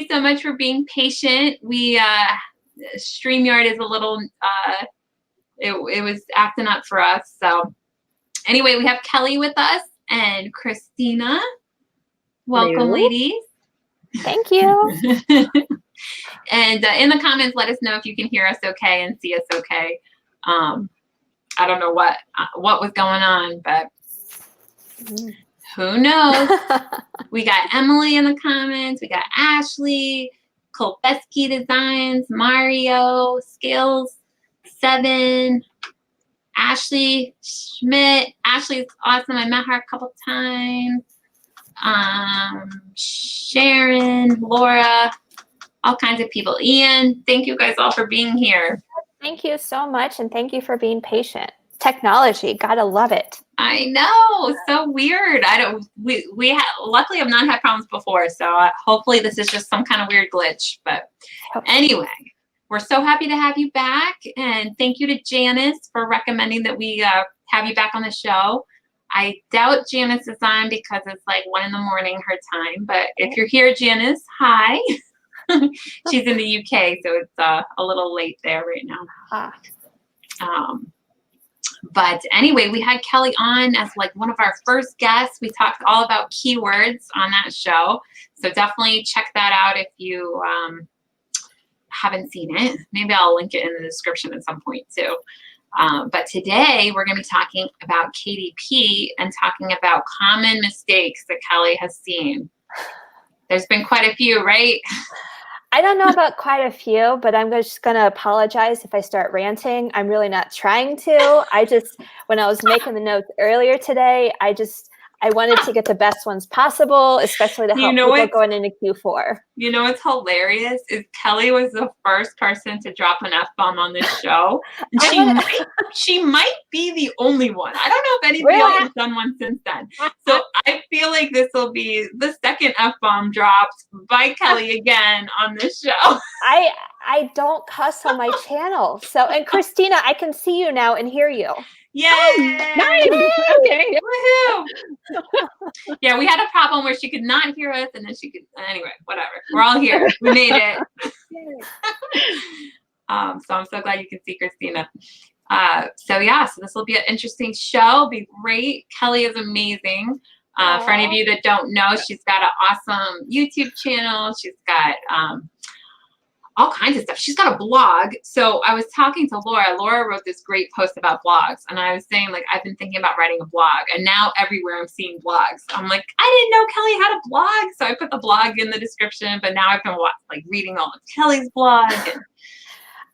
you so much for being patient. We StreamYard is a little it was acting up for us. So anyway, we have Kelli with us and Christina. Welcome, Hello. ladies. Thank you. And in the comments, let us know if you can hear us okay and see us okay. I don't know what was going on, but who knows? We got Emily in the comments. We got Ashley, Kolbeski Designs, Mario, Skills, 7, Ashley Schmidt. Ashley's awesome. I met her a couple times. Sharon, Laura, all kinds of people. Ian, thank you guys all for being here. Thank you so much, and thank you for being patient. Technology, gotta love it. I know, so weird. Luckily I've not had problems before, so hopefully this is just some kind of weird glitch. But anyway, we're so happy to have you back, and thank you to Janice for recommending that we have you back on the show. I doubt Janice is on because it's like 1 a.m. her time, but if you're here, Janice, hi. She's in the UK, so it's a little late there right now. But anyway, we had Kelli on as like one of our first guests. We talked all about keywords on that show. So definitely check that out if you haven't seen it. Maybe I'll link it in the description at some point too. But today we're going to be talking about KDP and talking about common mistakes that Kelli has seen. There's been quite a few, right? I don't know about quite a few, but I'm just going to apologize if I start ranting. I'm really not trying to. When I was making the notes earlier today, I wanted to get the best ones possible, especially to help people going into Q4. You know what's hilarious is Kelli was the first person to drop an F-bomb on this show. And she might be the only one. I don't know if anybody else has done one since then. So I feel like this will be the second F-bomb dropped by Kelli again on this show. I don't cuss on my channel. And Christina, I can see you now and hear you. Yay! Oh, nice. Okay. Woohoo! Yeah, we had a problem where she could not hear us, and then she could. Anyway, whatever. We're all here. We made it. So I'm so glad you can see Christina. So this will be an interesting show. It'll be great. Kelli is amazing. For any of you that don't know, she's got an awesome YouTube channel. She's got all kinds of stuff. She's got a blog. So I was talking to Laura. Laura wrote this great post about blogs. And I was saying, like, I've been thinking about writing a blog. And now everywhere I'm seeing blogs. I'm like, I didn't know Kelli had a blog. So I put the blog in the description. But now I've been reading all of Kelli's blog. And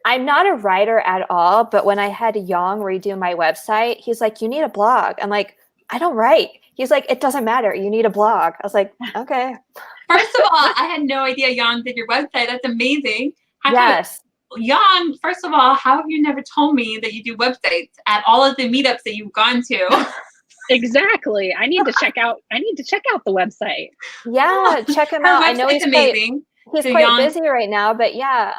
I'm not a writer at all. But when I had Young redo my website, he's like, you need a blog. I'm like, I don't write. He's like, it doesn't matter. You need a blog. I was like, okay. First of all, I had no idea Jan did your website. That's amazing. Yes. Jan, first of all, how have you never told me that you do websites at all of the meetups that you've gone to? Exactly. I need to check out the website. Yeah, check him out. I know he's amazing. He's quite busy right now, but yeah,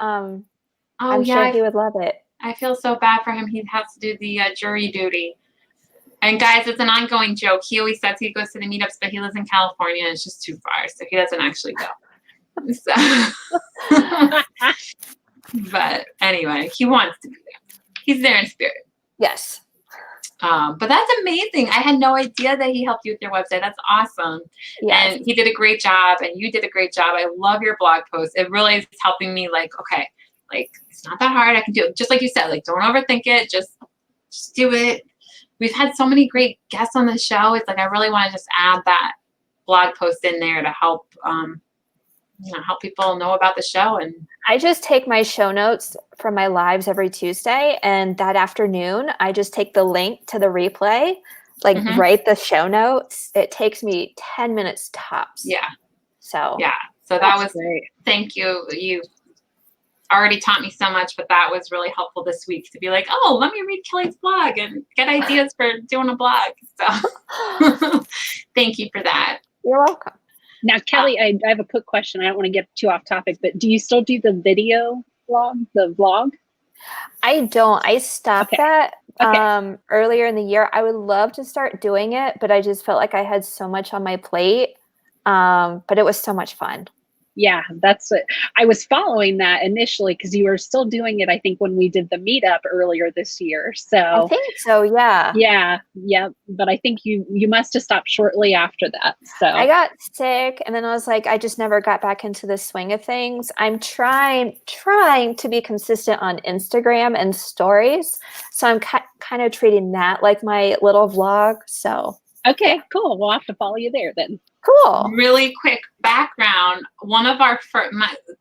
I'm sure he would love it. I feel so bad for him. He has to do the jury duty. And guys, it's an ongoing joke. He always says he goes to the meetups, but he lives in California and it's just too far, so he doesn't actually go. So, but anyway, he wants to be there. He's there in spirit. Yes. But that's amazing. I had no idea that he helped you with your website. That's awesome. Yes. And he did a great job, and you did a great job. I love your blog post. It really is helping me, like, okay, like, it's not that hard. I can do it. Just like you said, like, don't overthink it. Just do it. We've had so many great guests on the show. It's like I really want to just add that blog post in there to help, help people know about the show. And I just take my show notes from my lives every Tuesday, and that afternoon, I just take the link to the replay, write the show notes. It takes me 10 minutes tops. Yeah. So that was great. Thank you. You already taught me so much, but that was really helpful this week to be like, oh, let me read Kelli's blog and get ideas for doing a blog. So thank you for that. You're welcome. Now, Kelli, I have a quick question. I don't want to get too off topic, but do you still do the video blog, the vlog? I don't. I stopped that earlier in the year. I would love to start doing it, but I just felt like I had so much on my plate. But it was so much fun. Yeah, that's it. I was following that initially because you were still doing it, I think, when we did the meetup earlier this year. I So think so, yeah. yeah. But I think you must have stopped shortly after that. I So got sick and then I was like, I just never got back into the swing of things. I'm trying to be consistent on Instagram and stories. So I'm kind of treating that like my little vlog. So okay, yeah. cool. We'll have to follow you there then. Cool. Really quick background. One of our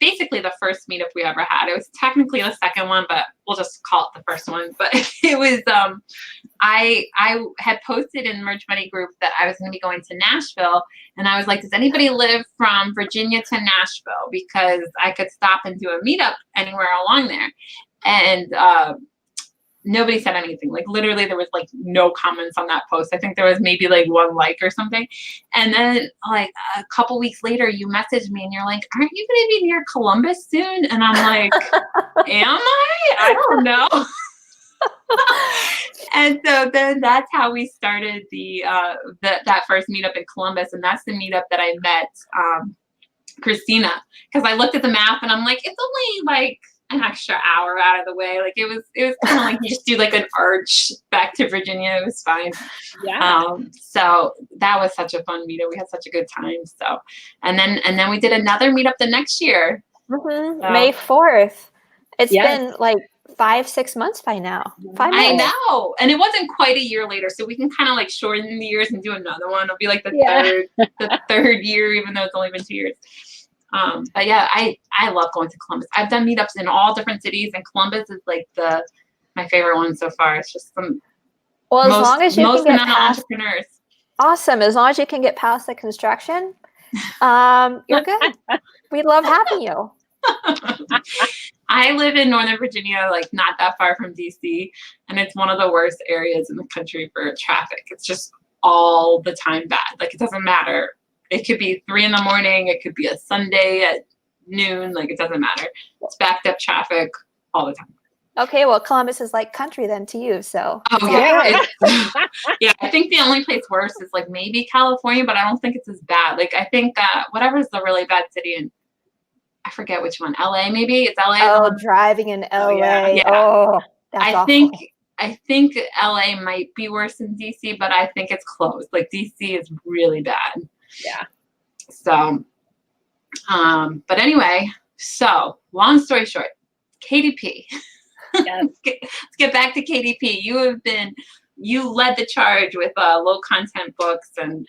basically the first meetup we ever had. It was technically the second one, but we'll just call it the first one. But it was I had posted in Merge Money group that I was going to be going to Nashville, and I was like, does anybody live from Virginia to Nashville? Because I could stop and do a meetup anywhere along there. And nobody said anything. Like literally there was like no comments on that post. I think there was maybe like one like or something. And then like a couple weeks later you messaged me and you're like, aren't you going to be near Columbus soon? And I'm like, am I? I don't know. And so then that's how we started that first meetup in Columbus. And that's the meetup that I met Christina, because I looked at the map and I'm like, it's only like an extra hour out of the way. Like it was kind of like you just do like an arch back to Virginia. It was fine. Yeah. So that was such a fun meetup. We had such a good time. So, and then we did another meetup the next year. Mm-hmm. May 4th. It's been like 5-6 months by now. 5 months. I know. And it wasn't quite a year later. So we can kind of like shorten the years and do another one. It'll be like the third year, even though it's only been 2 years. But yeah, I love going to Columbus. I've done meetups in all different cities, and Columbus is like my favorite one so far. It's just as long as you can get past entrepreneurs. Awesome. As long as you can get past the construction, you're good. We love having you. I live in Northern Virginia, like not that far from DC, and it's one of the worst areas in the country for traffic. It's just all the time bad. Like it doesn't matter. It could be 3 a.m. It could be a Sunday at noon. Like it doesn't matter. It's backed up traffic all the time. Okay, well, Columbus is like country then to you, so. Oh yeah, yeah. I think the only place worse is like maybe California, but I don't think it's as bad. Like I think whatever's the really bad city in, I forget which one, LA maybe. It's LA. Oh, driving in LA. Yeah. Oh, that's awful. I think LA might be worse than DC, but I think it's close. Like DC is really bad. Yeah. So, but anyway, so long story short, KDP. Yes. Let's get back to KDP. You led the charge with low content books, and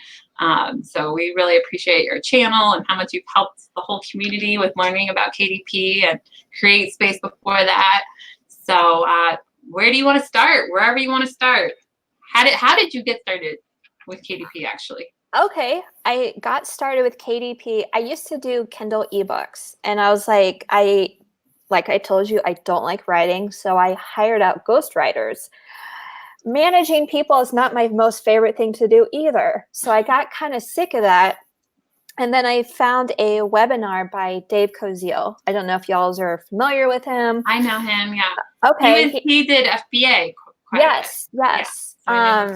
so we really appreciate your channel and how much you've helped the whole community with learning about KDP and Create Space before that. So where do you want to start? Wherever you want to start. How did you get started with KDP actually? Okay, I got started with KDP. I used to do Kindle ebooks, and I was like I told you, I don't like writing, so I hired out ghostwriters. Managing people is not my most favorite thing to do either. So I got kind of sick of that. And then I found a webinar by Dave Koziel. I don't know if y'all are familiar with him. I know him, yeah. Okay. He did FBA quite yes. Yeah,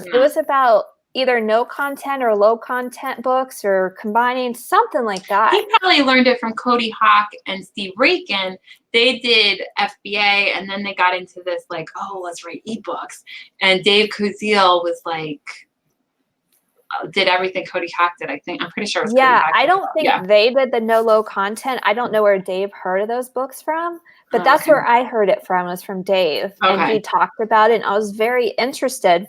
so it was about either no content or low content books or combining something like that. He probably learned it from Cody Hawk and Steve Rakin. They did FBA and then they got into this like, oh, let's write ebooks. And Dave Koziel was like, did everything Cody Hawk did, I think. I'm pretty sure it was Cody Hawk. I don't think they did the no low content. I don't know where Dave heard of those books from, but that's where I heard it from, was from Dave. Okay. And he talked about it and I was very interested.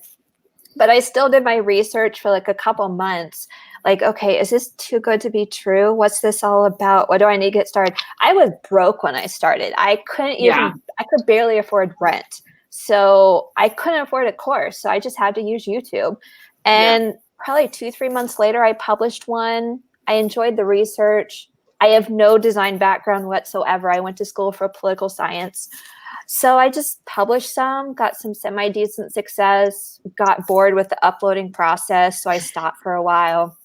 But I still did my research for like a couple months. Like, okay, is this too good to be true? What's this all about? What do I need to get started? I was broke when I started. I could barely afford rent. So I couldn't afford a course. So I just had to use YouTube. And probably 2-3 months later, I published one. I enjoyed the research. I have no design background whatsoever. I went to school for political science. So I just published some, got some semi-decent success, got bored with the uploading process, so I stopped for a while.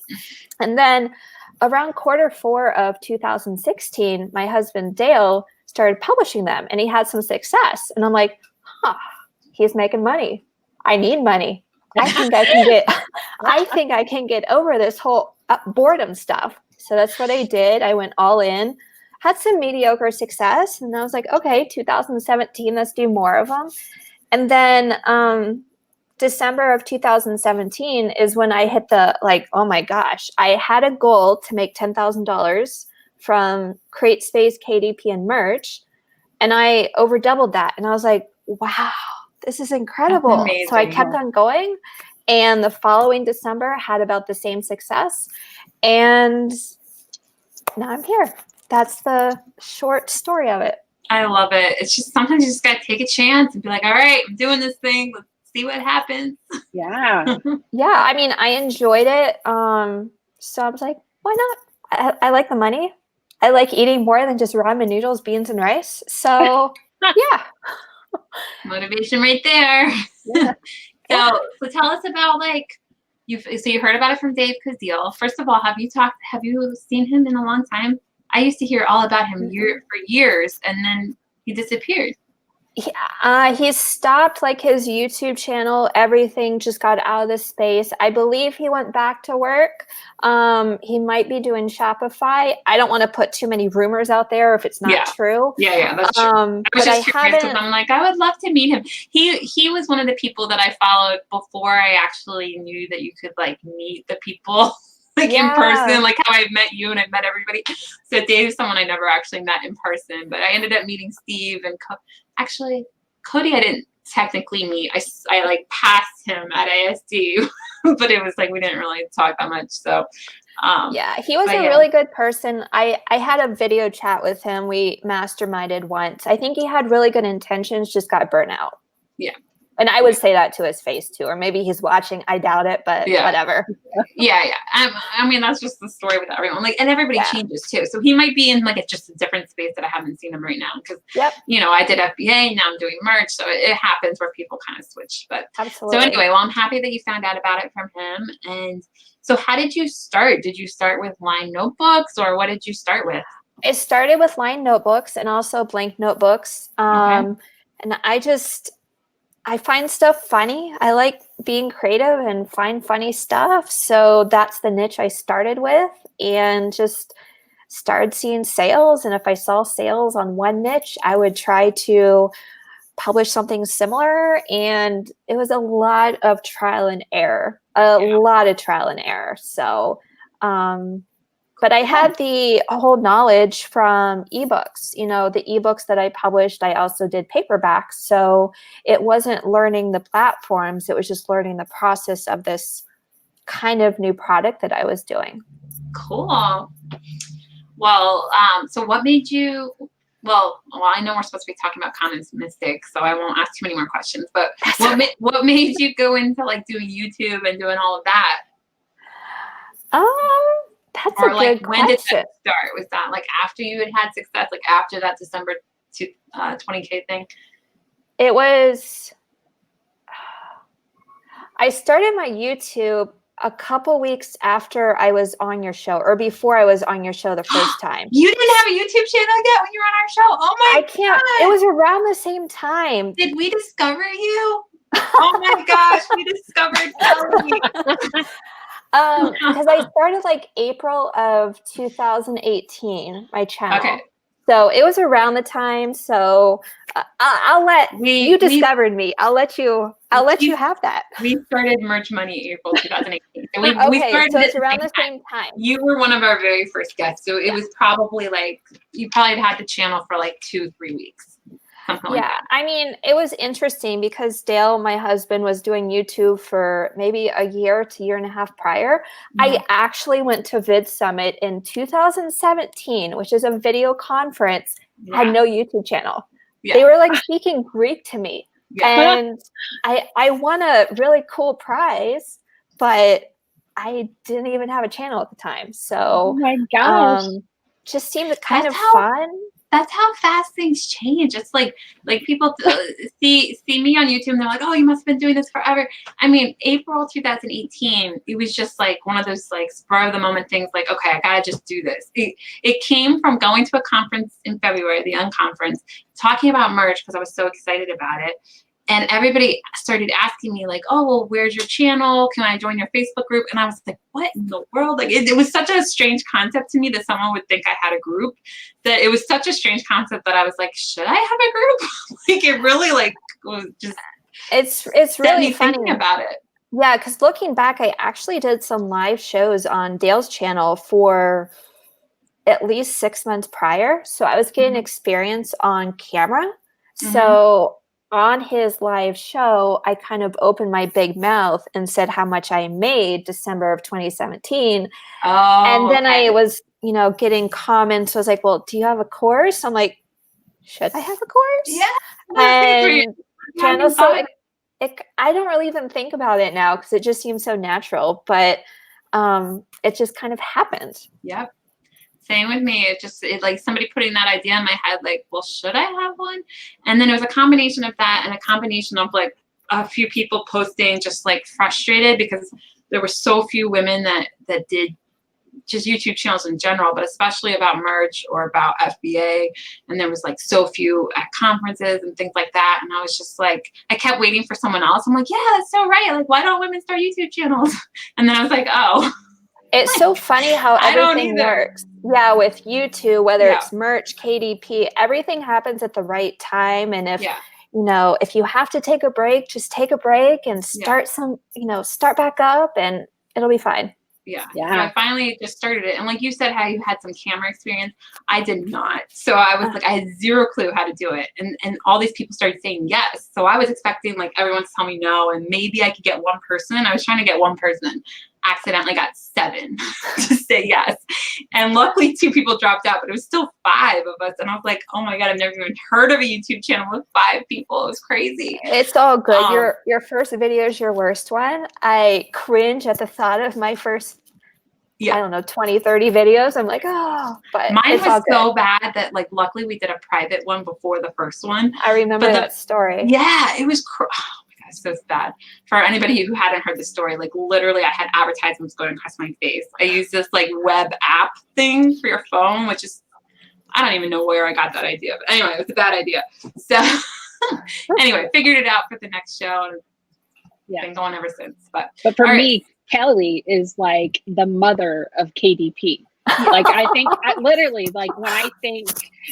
And then around Q4 of 2016, my husband Dale started publishing them, and he had some success. And I'm like, he's making money. I need money. I think I can get over this whole boredom stuff. So that's what I did. I went all in, had some mediocre success, and I was like, okay, 2017, let's do more of them. And then December of 2017 is when I hit the, like, oh my gosh, I had a goal to make $10,000 from Create Space, KDP, and merch. And I over doubled that. And I was like, wow, this is incredible. So I kept on going. And the following December had about the same success. And now I'm here. That's the short story of it. I love it. It's just sometimes you just got to take a chance and be like, all right, I'm doing this thing. Let's see what happens. Yeah. Yeah. I mean, I enjoyed it. So I was like, why not? I like the money. I like eating more than just ramen noodles, beans, and rice. So yeah. Motivation right there. Yeah. So tell us about, like, you heard about it from Dave Kazeel. First of all, have you seen him in a long time? I used to hear all about him for years, and then he disappeared. He stopped, like, his YouTube channel. Everything just got out of the space. I believe he went back to work. He might be doing Shopify. I don't want to put too many rumors out there if it's not true. Yeah, that's true. I was but just curious because I'm like, I would love to meet him. He was one of the people that I followed before I actually knew that you could, like, meet the people. Like, in person, like how I met you and I met everybody. So Dave's someone I never actually met in person, but I ended up meeting Steve and actually Cody I didn't technically meet. I like passed him at ASD, but it was like we didn't really talk that much. So yeah, he was a really good person. I had a video chat with him. We masterminded once. I think he had really good intentions, just got burnt out. Yeah. And I would say that to his face too, or maybe he's watching. I doubt it, but whatever. Yeah. I mean, that's just the story with everyone. Like, and everybody changes too. So he might be in, like, just a different space that I haven't seen him right now. Because I did FBA, now I'm doing merch, so it happens where people kind of switch. But absolutely. So anyway, well, I'm happy that you found out about it from him. And so, how did you start? Did you start with lined notebooks, or what did you start with? I started with lined notebooks and also blank notebooks. And I find stuff funny. I like being creative and find funny stuff. So that's the niche I started with, and just started seeing sales. And if I saw sales on one niche, I would try to publish something similar. And it was a lot of trial and error, lot of trial and error. So, but I had the whole knowledge from ebooks. The ebooks that I published, I also did paperbacks. So it wasn't learning the platforms. It was just learning the process of this kind of new product that I was doing. Cool. Well, so what made you, well, I know we're supposed to be talking about common mistakes, so I won't ask too many more questions, but what made you go into, like, doing YouTube and doing all of that? That's a good question. When did that start? Was that, like, after you had success, like after that December 20K thing? It was, I started my YouTube a couple weeks after I was on your show, or before I was on your show the first time. You didn't have a YouTube channel yet when you were on our show? Oh my God. It was around the same time. Did we discover you? Oh my gosh, we discovered Kelli. Because I started like April of 2018, my channel. Okay. So it was around the time. So I'll let you discovered me. I'll let you have that. We started Merch Money April 2018. So we started so it's around the same time. You were one of our very first guests. So it was probably like, you probably had the channel for like 2-3 weeks. Like I mean, it was interesting because Dale, my husband, was doing YouTube for maybe a year to year and a half prior. I actually went to Vid Summit in 2017, which is a video conference, had no YouTube channel. They were like speaking Greek to me. And I won a really cool prize, but I didn't even have a channel at the time. So oh my gosh. Just seemed kind of fun. That's how fast things change. It's like people see me on YouTube and they're like, oh, you must have been doing this forever. I mean, April 2018, it was just like one of those like spur of the moment things like, okay, I gotta just do this. It came from going to a conference in February, the Unconference, talking about merch because I was so excited about it. And everybody started asking me like, oh, well, where's your channel? Can I join your Facebook group? And I was like, what in the world? Like, it was such a strange concept to me that someone would think I had a group, that it was such a strange concept that I was like, should I have a group? Like, it really like was just, it's really funny thinking about it. Yeah, because looking back, I actually did some live shows on Dale's channel for at least 6 months prior. So I was getting experience on camera. So on his live show, I kind of opened my big mouth and said how much I made December of 2017. And then I was, you know, getting comments. I was like, well, do you have a course? I'm like, should I have a course? Yeah. And channel, so I don't really even think about it now because it just seems so natural, but it just kind of happened. Yep. Same with me. It like somebody putting that idea in my head, like, well, should I have one? And then it was a combination of that and a combination of like a few people posting just like frustrated because there were so few women that did just YouTube channels in general, but especially about merch or about FBA. And there was like so few at conferences and things like that. And I was just like, I kept waiting for someone else. I'm like, yeah, that's so right. Like, why don't women start YouTube channels? And then I was like, oh. It's so funny how everything works. Yeah, with YouTube, whether it's merch, KDP, everything happens at the right time. And if, you know, if you have to take a break, just take a break and start start back up and it'll be fine. Yeah. So I finally just started it. And like you said, how you had some camera experience, I did not. So I was like, I had zero clue how to do it. And all these people started saying yes. So I was expecting like everyone to tell me no, and maybe I could get one person. I was trying to get one person, accidentally got 7 to say yes. And luckily 2 people dropped out, but it was still 5 of us. And I was like, oh my God, I've never even heard of a YouTube channel with 5 people. It was crazy. It's all good. Your first video is your worst one. I cringe at the thought of my first, I don't know, 20, 30 videos. I'm like, oh, but mine was so bad that like, luckily we did a private one before the first one. I remember that story. Yeah, it was, oh my God, so sad. For anybody who hadn't heard the story, like literally I had advertisements going across my face. I used this like web app thing for your phone, which is, I don't even know where I got that idea. But anyway, it was a bad idea. So anyway, figured it out for the next show and been going ever since. But for me, Kelli is like the mother of KDP. Like I think literally like when I think,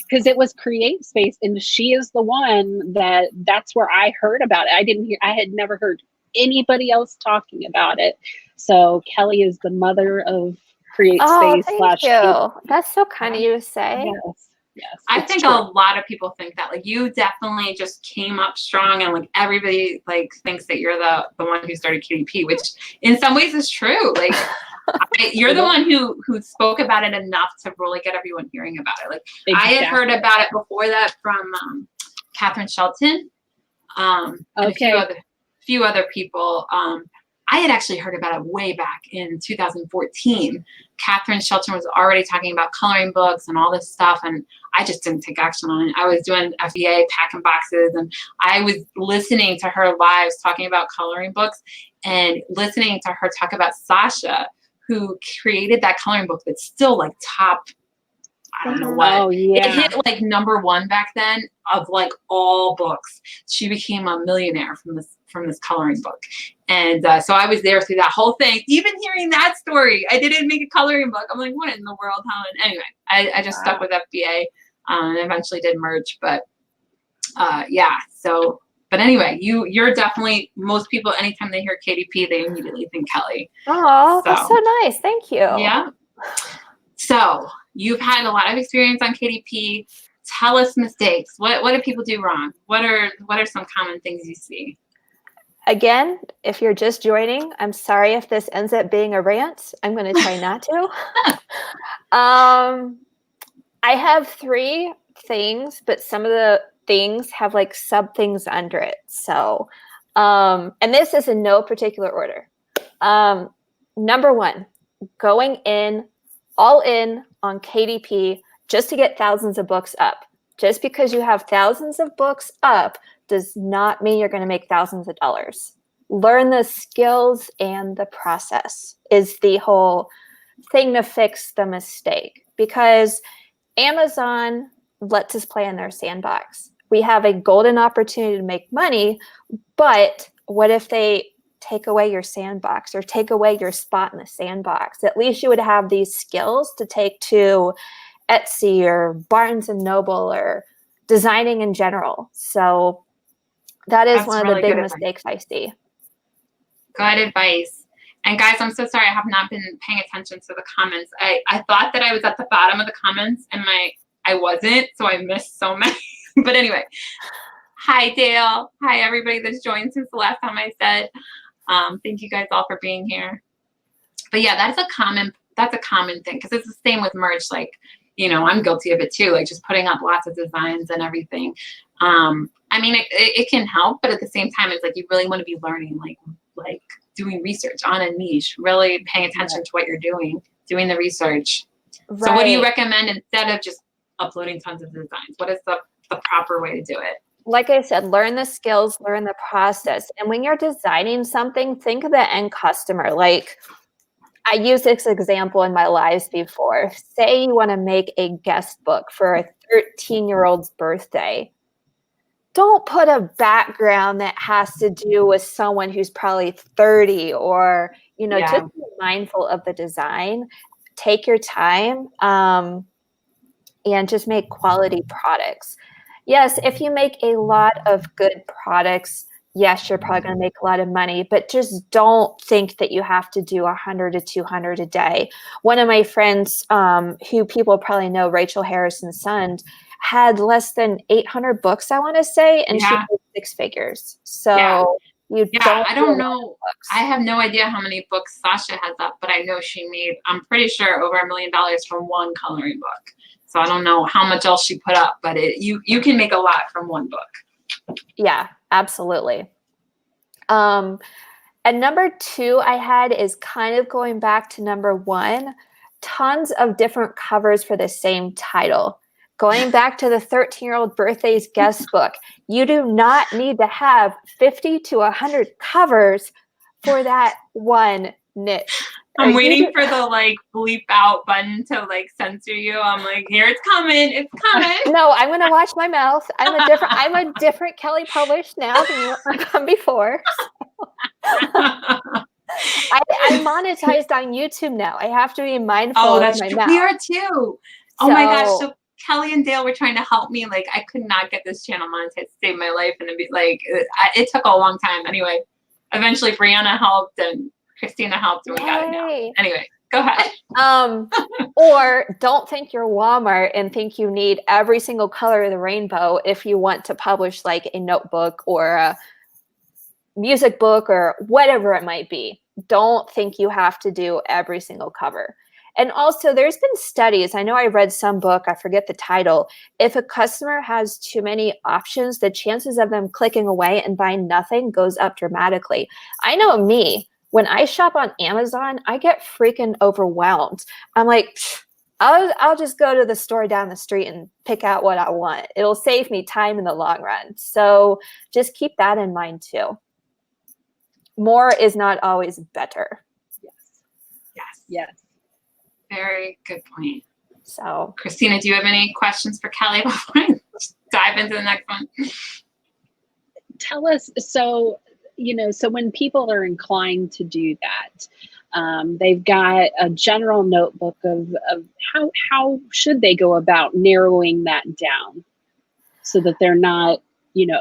because it was Create Space and she is the one that's where I heard about it. I had never heard anybody else talking about it. So Kelli is the mother of Create Space. Thank you. That's so kind of you to say. Yes, I think a lot of people think that. Like you definitely just came up strong, and like everybody like thinks that you're the one who started KDP, which in some ways is true. Like you're the one who spoke about it enough to really get everyone hearing about it. Like I had heard about it before that from Catherine Shelton, and a few other people. I had actually heard about it way back in 2014. Catherine Shelton was already talking about coloring books and all this stuff, and I just didn't take action on it. I was doing FBA, packing boxes, and I was listening to her lives talking about coloring books and listening to her talk about Sasha, who created that coloring book that's still like top, I don't know what. Oh, yeah. It hit like #1 back then of like all books. She became a millionaire from this coloring book. And so I was there through that whole thing. Even hearing that story, I didn't make a coloring book. I'm like, what in the world, Helen? Anyway, I just stuck with FBA and eventually did merch. But so, but anyway, you're definitely, most people, anytime they hear KDP, they immediately think Kelli. Oh, that's so nice. Thank you. Yeah. So you've had a lot of experience on KDP. Tell us mistakes. What do people do wrong? What are some common things you see? Again, if you're just joining, I'm sorry if this ends up being a rant. I'm going to try not to. I have 3 things, but some of the things have like sub things under it. So, and this is in no particular order. Number 1, going all in on KDP just to get thousands of books up. Just because you have thousands of books up does not mean you're going to make thousands of dollars. Learn the skills and the process is the whole thing to fix the mistake, because Amazon lets us play in their sandbox. we have a golden opportunity to make money, but what if they take away your sandbox or take away your spot in the sandbox? At least you would have these skills to take to Etsy or Barnes and Noble or designing in general. So that is one of the big mistakes I see. Good advice. And guys, I'm so sorry I have not been paying attention to the comments. I thought that I was at the bottom of the comments and I wasn't, so I missed so many. But anyway, hi Dale. Hi everybody that's joined since the last time I said. Thank you guys all for being here. But yeah, that's a common thing, because it's the same with merch. Like, you know, I'm guilty of it too, like just putting up lots of designs and everything. I mean, it can help, but at the same time, it's like you really want to be learning, like doing research on a niche, really paying attention to what you're doing the research. Right. So what do you recommend instead of just uploading tons of designs? What is the proper way to do it? Like I said, learn the skills, learn the process. And when you're designing something, think of the end customer. Like, I used this example in my lives before. Say you want to make a guest book for a 13-year-old's birthday. Don't put a background that has to do with someone who's probably 30 or, you know, just be mindful of the design. Take your time and just make quality products. Yes, if you make a lot of good products, yes, you're probably going to make a lot of money, but just don't think that you have to do 100 to 200 a day. One of my friends, who people probably know, Rachel Harrison's son, had less than 800 books, I want to say, and she made 6 figures. So I don't know. I have no idea how many books Sasha has up, but I know she made, I'm pretty sure, over $1 million from one coloring book. So I don't know how much else she put up, but you can make a lot from one book. Yeah, absolutely. And number 2 I had is kind of going back to number 1, tons of different covers for the same title. Going back to the 13-year-old birthday's guest book, you do not need to have 50 to 100 covers for that one niche. I'm waiting for the like bleep out button to like censor you. I'm like, here it's coming. It's coming. No, I'm gonna watch my mouth. I'm a different Kelly published now than you before. I monetized on YouTube now. I have to be mindful of my mouth. We are too. Oh my gosh. So Kelly and Dale were trying to help me. Like, I could not get this channel monetized to save my life. And it took a long time. Anyway, eventually Brianna helped and Christina helped, and we got it now. Anyway, go ahead. Or don't think you're Walmart and think you need every single color of the rainbow if you want to publish like a notebook or a music book or whatever it might be. Don't think you have to do every single cover. And also, there's been studies. I know I read some book, I forget the title. If a customer has too many options, the chances of them clicking away and buying nothing goes up dramatically. I know me. When I shop on Amazon, I get freaking overwhelmed. I'm like, I'll just go to the store down the street and pick out what I want. It'll save me time in the long run. So just keep that in mind too. More is not always better. Yes. Very good point. So, Christina, do you have any questions for Kelly before I dive into the next one? Tell us, so when people are inclined to do that, they've got a general notebook of how should they go about narrowing that down so that they're not,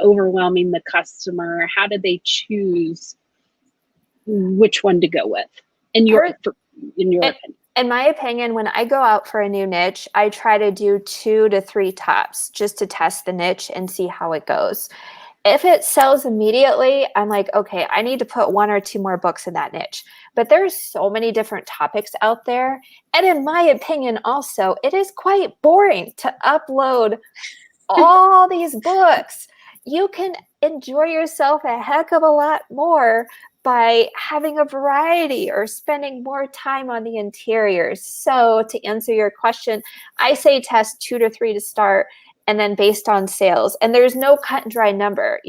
overwhelming the customer. How do they choose which one to go with in your opinion? In my opinion, when I go out for a new niche, I try to do 2 to 3 tops just to test the niche and see how it goes. If it sells immediately, I'm like, okay, I need to put 1 or 2 more books in that niche. But there's so many different topics out there. And in my opinion, also, it is quite boring to upload all these books. You can enjoy yourself a heck of a lot more by having a variety or spending more time on the interiors. So to answer your question, I say test 2 to 3 to start, and then based on sales. And there's no cut and dry number.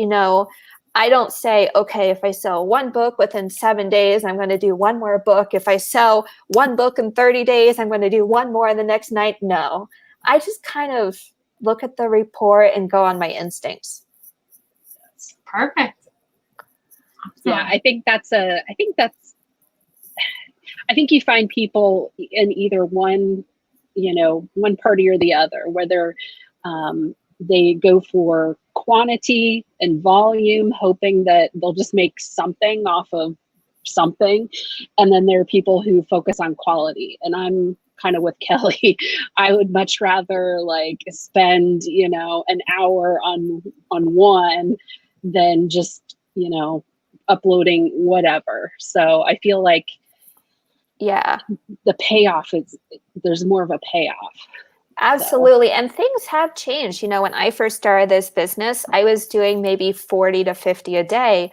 I don't say, okay, if I sell 1 book within 7 days, I'm going to do 1 more book. If I sell 1 book in 30 days, I'm going to do 1 more in the next night. No, I just kind of look at the report and go on my instincts. Perfect. Yeah, I think you find people in either one, one party or the other, whether they go for quantity and volume, hoping that they'll just make something off of something. And then there are people who focus on quality. And I'm kind of with Kelli. I would much rather like spend, an hour on one than just, uploading whatever. So I feel like the payoff there's more of a payoff. Absolutely. So. And things have changed. When I first started this business, I was doing maybe 40 to 50 a day,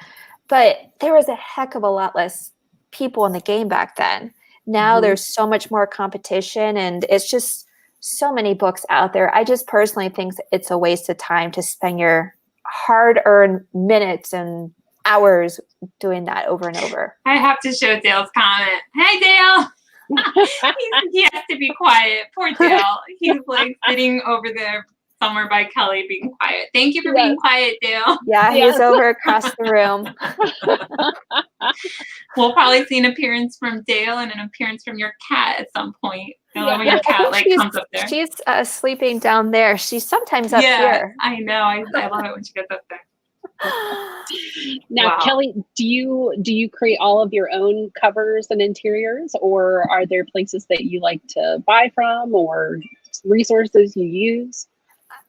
but there was a heck of a lot less people in the game back then. Now there's so much more competition, and it's just so many books out there. I just personally think that it's a waste of time to spend your hard-earned minutes and hours doing that over and over. I have to show Dale's comment. Hey, Dale. He has to be quiet. Poor Dale. He's like sitting over there somewhere by Kelli being quiet. Thank you for being quiet, Dale. Yeah, he's over across the room. We'll probably see an appearance from Dale and an appearance from your cat at some point. When your cat comes up there. She's sleeping down there. She's sometimes up here. I know. I love it when she gets up there. Now, Kelli, do you create all of your own covers and interiors, or are there places that you like to buy from or resources you use?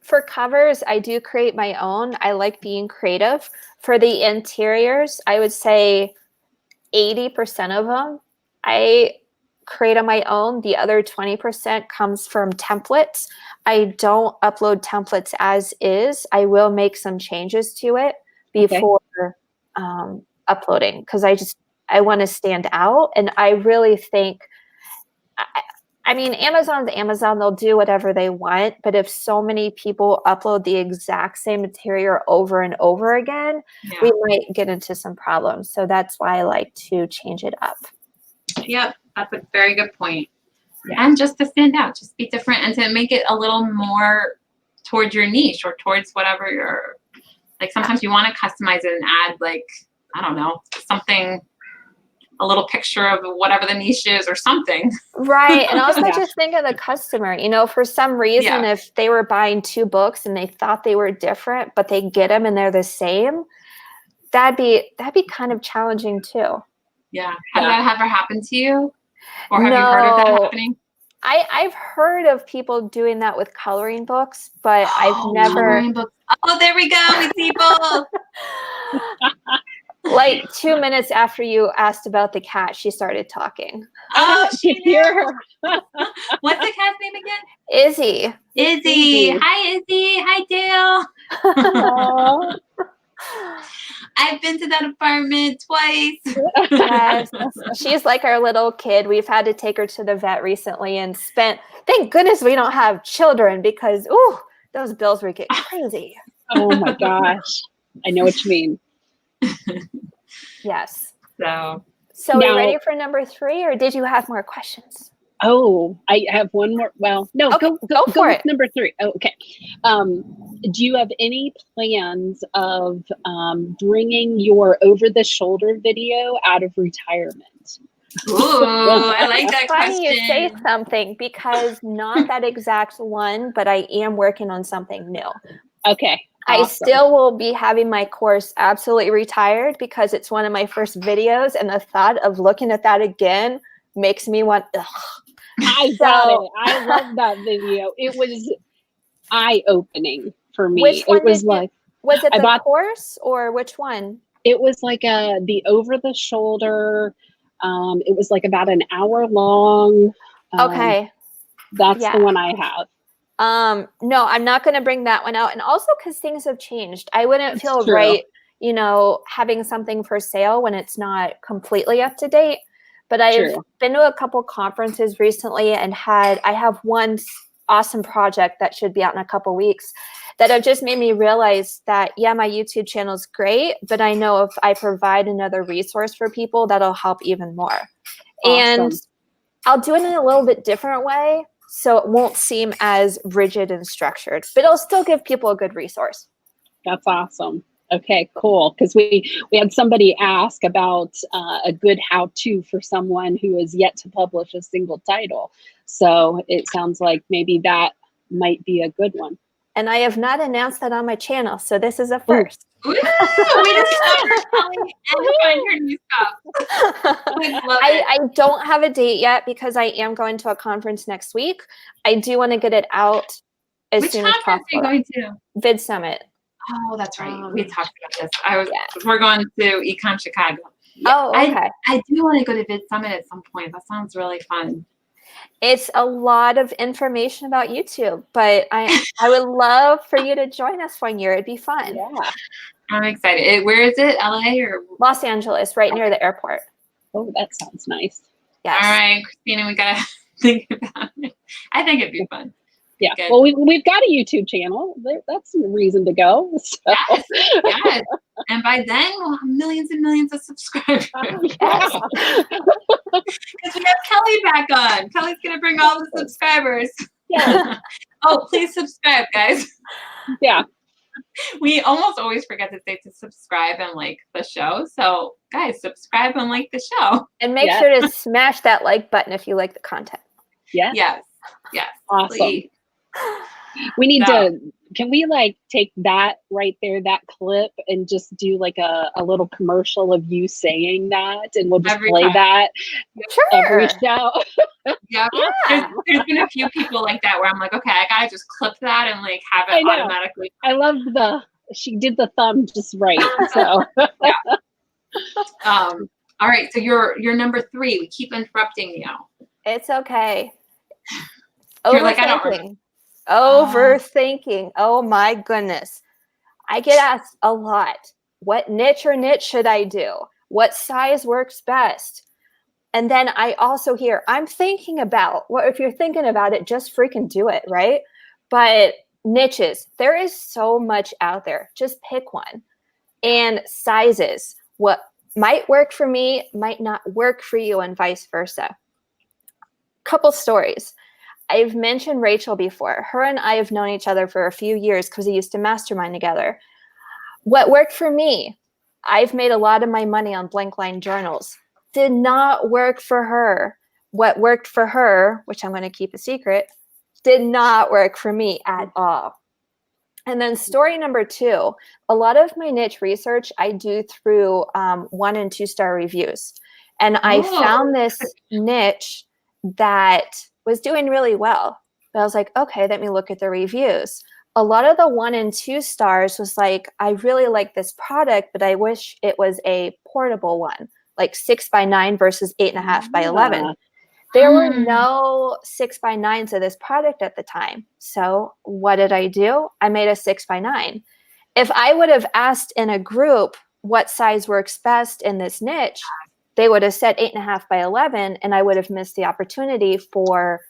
For covers, I do create my own. I like being creative. For the interiors, I would say 80% of them I create on my own. The other 20% comes from templates. I don't upload templates as is. I will make some changes to it before uploading, because I want to stand out. And I really think, I mean, Amazon's Amazon, they'll do whatever they want. But if so many people upload the exact same material over and over again, we might get into some problems. So that's why I like to change it up. Yep, that's a very good point. Yeah. And just to stand out, just be different, and to make it a little more towards your niche or towards whatever you're, like, sometimes you want to customize it and add, like, I don't know, something, a little picture of whatever the niche is or something. Right. And also just think of the customer, for some reason, if they were buying 2 books and they thought they were different, but they get them and they're the same, that'd be kind of challenging too. Yeah. Has that ever happened to you? Or have you heard of that happening? I've heard of people doing that with coloring books, but I've never. Oh, there we go. We see both. Like 2 minutes after you asked about the cat, she started talking. Oh, she knew. What's the cat's name again? Izzy. Izzy. Hi, Izzy. Hi, Dale. I've been to that apartment twice. Yes. She's like our little kid. We've had to take her to the vet recently and thank goodness we don't have children, because, those bills would get crazy. Oh my gosh. I know what you mean. Yes. So are we ready for number 3, or did you have more questions? Oh, I have one more. Well, no, okay, go for with it. Number 3. Oh, okay. Do you have any plans of bringing your over-the-shoulder video out of retirement? Ooh, I like that question. Funny you say something, because not that exact one, but I am working on something new. Okay. Awesome. I still will be having my course absolutely retired, because it's one of my first videos, and the thought of looking at that again makes me want, ugh. I got it. I love that video. It was eye-opening for me. Which one was it the course, or which one? It was like the over-the-shoulder. It was like about an hour long. Okay. That's the one I have. No, I'm not going to bring that one out. And also because things have changed. I wouldn't feel right, having something for sale when it's not completely up to date. But I've been to a couple conferences recently, and I have one awesome project that should be out in a couple weeks that have just made me realize that, my YouTube channel is great, but I know if I provide another resource for people, that'll help even more. Awesome. And I'll do it in a little bit different way. so it won't seem as rigid and structured, but it'll still give people a good resource. That's awesome. Okay, cool. Because we had somebody ask about a good how-to for someone who has yet to publish a single title. So it sounds like maybe that might be a good one. And I have not announced that on my channel, so this is a first. Ooh, way to discover Kelli and find her new stuff. I don't have a date yet because I am going to a conference next week. I do want to get it out as soon as possible. Which conference are you going to? Vid Summit. Oh, that's right. We talked about this. We're going to Econ Chicago. Oh, okay. I do want to go to Vid Summit at some point. That sounds really fun. It's a lot of information about YouTube, but I would love for you to join us one year. It'd be fun. Yeah. I'm excited. Where is it? LA or Los Angeles, right near the airport. Oh, that sounds nice. Yes. All right, Christina, we gotta think about it. I think it'd be fun. Yeah. Good. Well, we've got a YouTube channel. That's a reason to go. So. Yes. And by then we'll have millions and millions of subscribers. Yes. Because we have Kelli back on. Kelli's gonna bring all the subscribers. Yeah. Oh, please subscribe, guys. Yeah. We almost always forget to say to subscribe and like the show. So guys, subscribe and like the show. And make sure to smash that like button if you like the content. Yeah. Yes. Yes. Awesome. Please. We need to, can we like take that right there, that clip, and just do like a little commercial of you saying that, and we'll just Every play time. that every show. Yeah. There's been a few people like that where I'm like, okay, I gotta just clip that and like have it automatically. I love she did the thumb just right. So all right, so you're number 3. We keep interrupting you. It's okay. You're like, I don't remember. Overthinking. Oh my goodness. I get asked a lot, what niche should I do? What size works best? And then I also hear, I'm thinking about, well, if you're thinking about it, just freaking do it, right? But niches, there is so much out there. Just pick one. And sizes, what might work for me might not work for you, and vice versa. Couple stories. I've mentioned Rachel before. Her and I have known each other for a few years because we used to mastermind together. What worked for me? I've made a lot of my money on blank line journals. Did not work for her. What worked for her, which I'm going to keep a secret, did not work for me at all. And then story number 2, a lot of my niche research I do through 1- and 2-star reviews. And I found this niche that was doing really well. But I was like, okay, let me look at the reviews. A lot of the 1 and 2 stars was like, I really like this product, but I wish it was a portable one, like 6x9 versus 8.5 by 11. There were no 6x9s of this product at the time. So what did I do? I made a 6x9. If I would have asked in a group what size works best in this niche, they would have said 8.5 by 11, and I would have missed the opportunity for,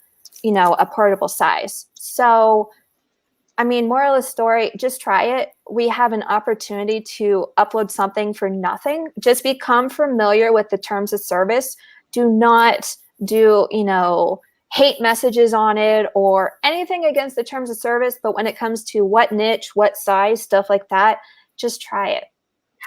a portable size. So, I mean, moral of the story, just try it. We have an opportunity to upload something for nothing. Just become familiar with the terms of service. Do not do, hate messages on it or anything against the terms of service. But when it comes to what niche, what size, stuff like that, just try it.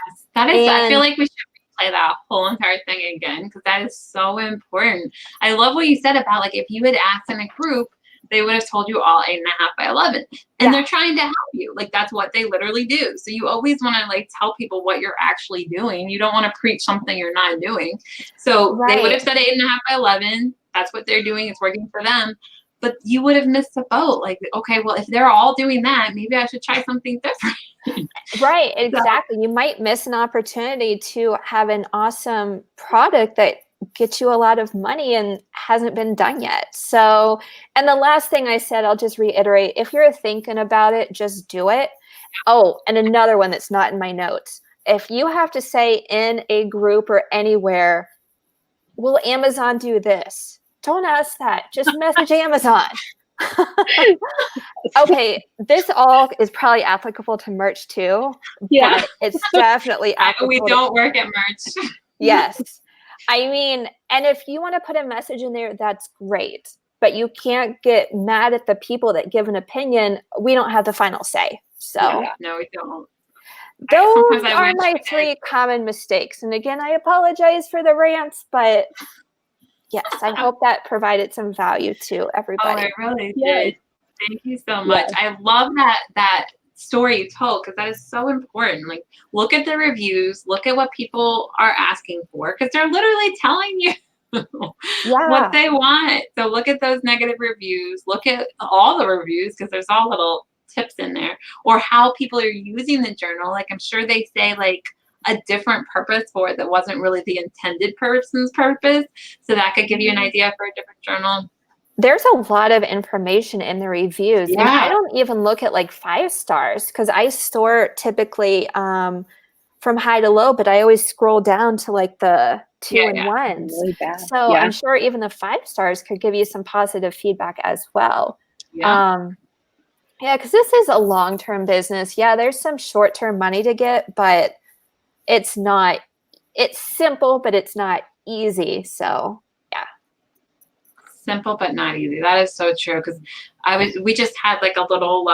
Yes, that is, I feel like we should play that whole entire thing again, because that is so important. I love what you said about like if you had asked in a group, they would have told you all 8.5 by 11, and they're trying to help you. Like that's what they literally do. So you always want to like tell people what you're actually doing. You don't want to preach something you're not doing. So they would have said 8.5 by 11. That's what they're doing. It's working for them. But you would have missed the boat. Like, okay, well, if they're all doing that, maybe I should try something different. Right, exactly. You might miss an opportunity to have an awesome product that gets you a lot of money and hasn't been done yet. So, and the last thing I said, I'll just reiterate, if you're thinking about it, just do it. Oh, and another one that's not in my notes. If you have to say in a group or anywhere, will Amazon do this? Don't ask that. Just message Amazon. Okay, this all is probably applicable to merch too. Yeah, it's definitely applicable. We don't work at merch. Yes. I mean, and if you want to put a message in there, that's great. but you can't get mad at the people that give an opinion. We don't have the final say. So no, we don't. Those are my 3 common mistakes. And again, I apologize for the rants, but yes, I hope that provided some value to everybody. Oh, it really did. Thank you so much. I love that story you told, because that is so important. Like, look at the reviews, look at what people are asking for, because they're literally telling you what they want. So look at those negative reviews, look at all the reviews, because there's all little tips in there, or how people are using the journal. Like, I'm sure they say like a different purpose for it that wasn't really the intended person's purpose, so that could give you an idea for a different journal. There's a lot of information in the reviews, and I don't even look at like 5 stars, because I sort typically from high to low, but I always scroll down to like the 2 and 1s. Really bad. So I'm sure even the 5 stars could give you some positive feedback as well. Yeah, because this is a long-term business. Yeah, there's some short-term money to get, but it's simple, but it's not easy. So yeah. Simple, but not easy. That is so true. Because we just had like a little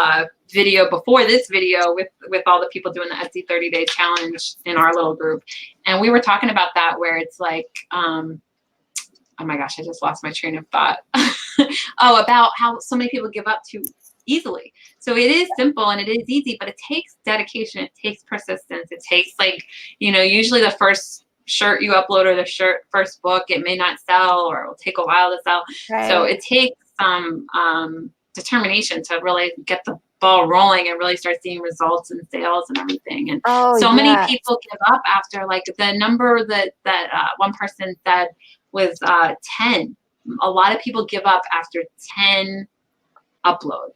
video before this video with all the people doing the Etsy 30-day challenge in our little group. And we were talking about that, where it's like, oh my gosh, I just lost my train of thought. About how so many people give up too easily. So it is simple and it is easy, but it takes dedication. It takes persistence. It takes, like, usually the first shirt you upload or the first book, it may not sell, or it will take a while to sell. Right. So it takes some determination to really get the ball rolling and really start seeing results in sales and everything. And many people give up after, like, the number that one person said was 10. A lot of people give up after 10 uploads.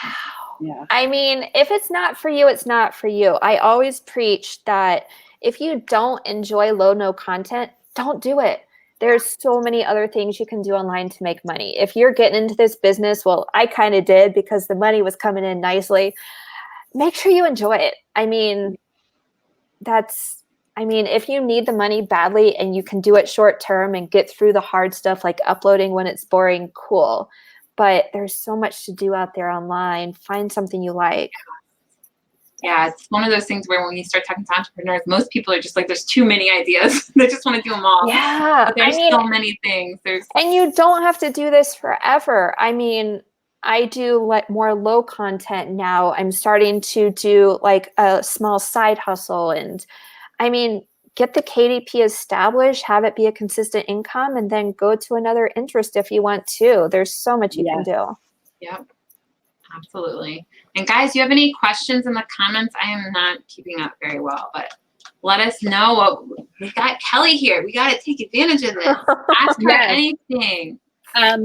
Wow. Yeah. I mean, if it's not for you, it's not for you. I always preach that if you don't enjoy low-no content, don't do it. There's so many other things you can do online to make money. If you're getting into this business, well, I kind of did because the money was coming in nicely. Make sure you enjoy it. I mean, if you need the money badly and you can do it short term and get through the hard stuff like uploading when it's boring, cool. But there's so much to do out there online. Find something you like. Yeah, it's one of those things where when you start talking to entrepreneurs, most people are just like, there's too many ideas. They just want to do them all. Yeah. But there's so many things. And you don't have to do this forever. I mean, I do like more low content now. I'm starting to do like a small side hustle. And I mean, get the KDP established, have it be a consistent income, and then go to another interest if you want to. There's so much you can do. Yep, absolutely. And guys, you have any questions in the comments? I am not keeping up very well, but let us know. We got Kelli here. We got to take advantage of this. Ask her anything.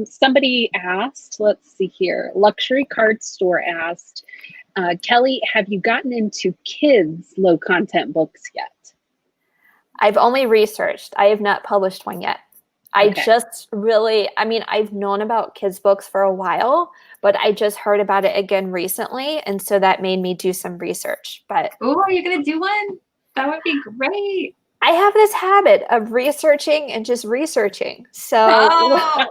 Somebody asked, let's see here. Luxury Card Store asked, Kelli, have you gotten into kids' low content books yet? I've only researched. I have not published one yet. I just really, I've known about kids' books for a while, but I just heard about it again recently. And so that made me do some research. But oh, are you going to do one? That would be great. I have this habit of researching and just researching. So right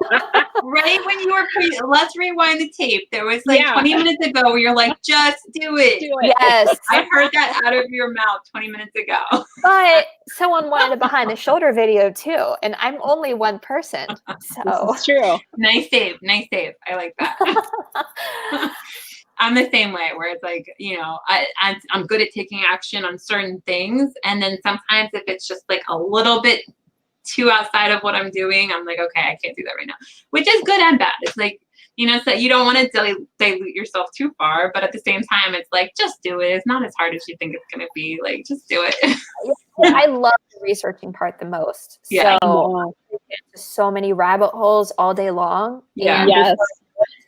when you were let's rewind the tape. There was like 20 minutes ago where you're like, just do it. Yes. I heard that out of your mouth 20 minutes ago. But someone wanted a behind the shoulder video too. And I'm only one person. So this is true. Nice save. Nice save. I like that. I'm the same way, where it's like, I'm good at taking action on certain things. And then sometimes if it's just like a little bit too outside of what I'm doing, I'm like, okay, I can't do that right now, which is good and bad. It's like, so you don't want to dilute yourself too far, but at the same time, it's like, just do it. It's not as hard as you think it's going to be. Like, just do it. I love the researching part the most. Yeah. So so many rabbit holes all day long. Yeah. And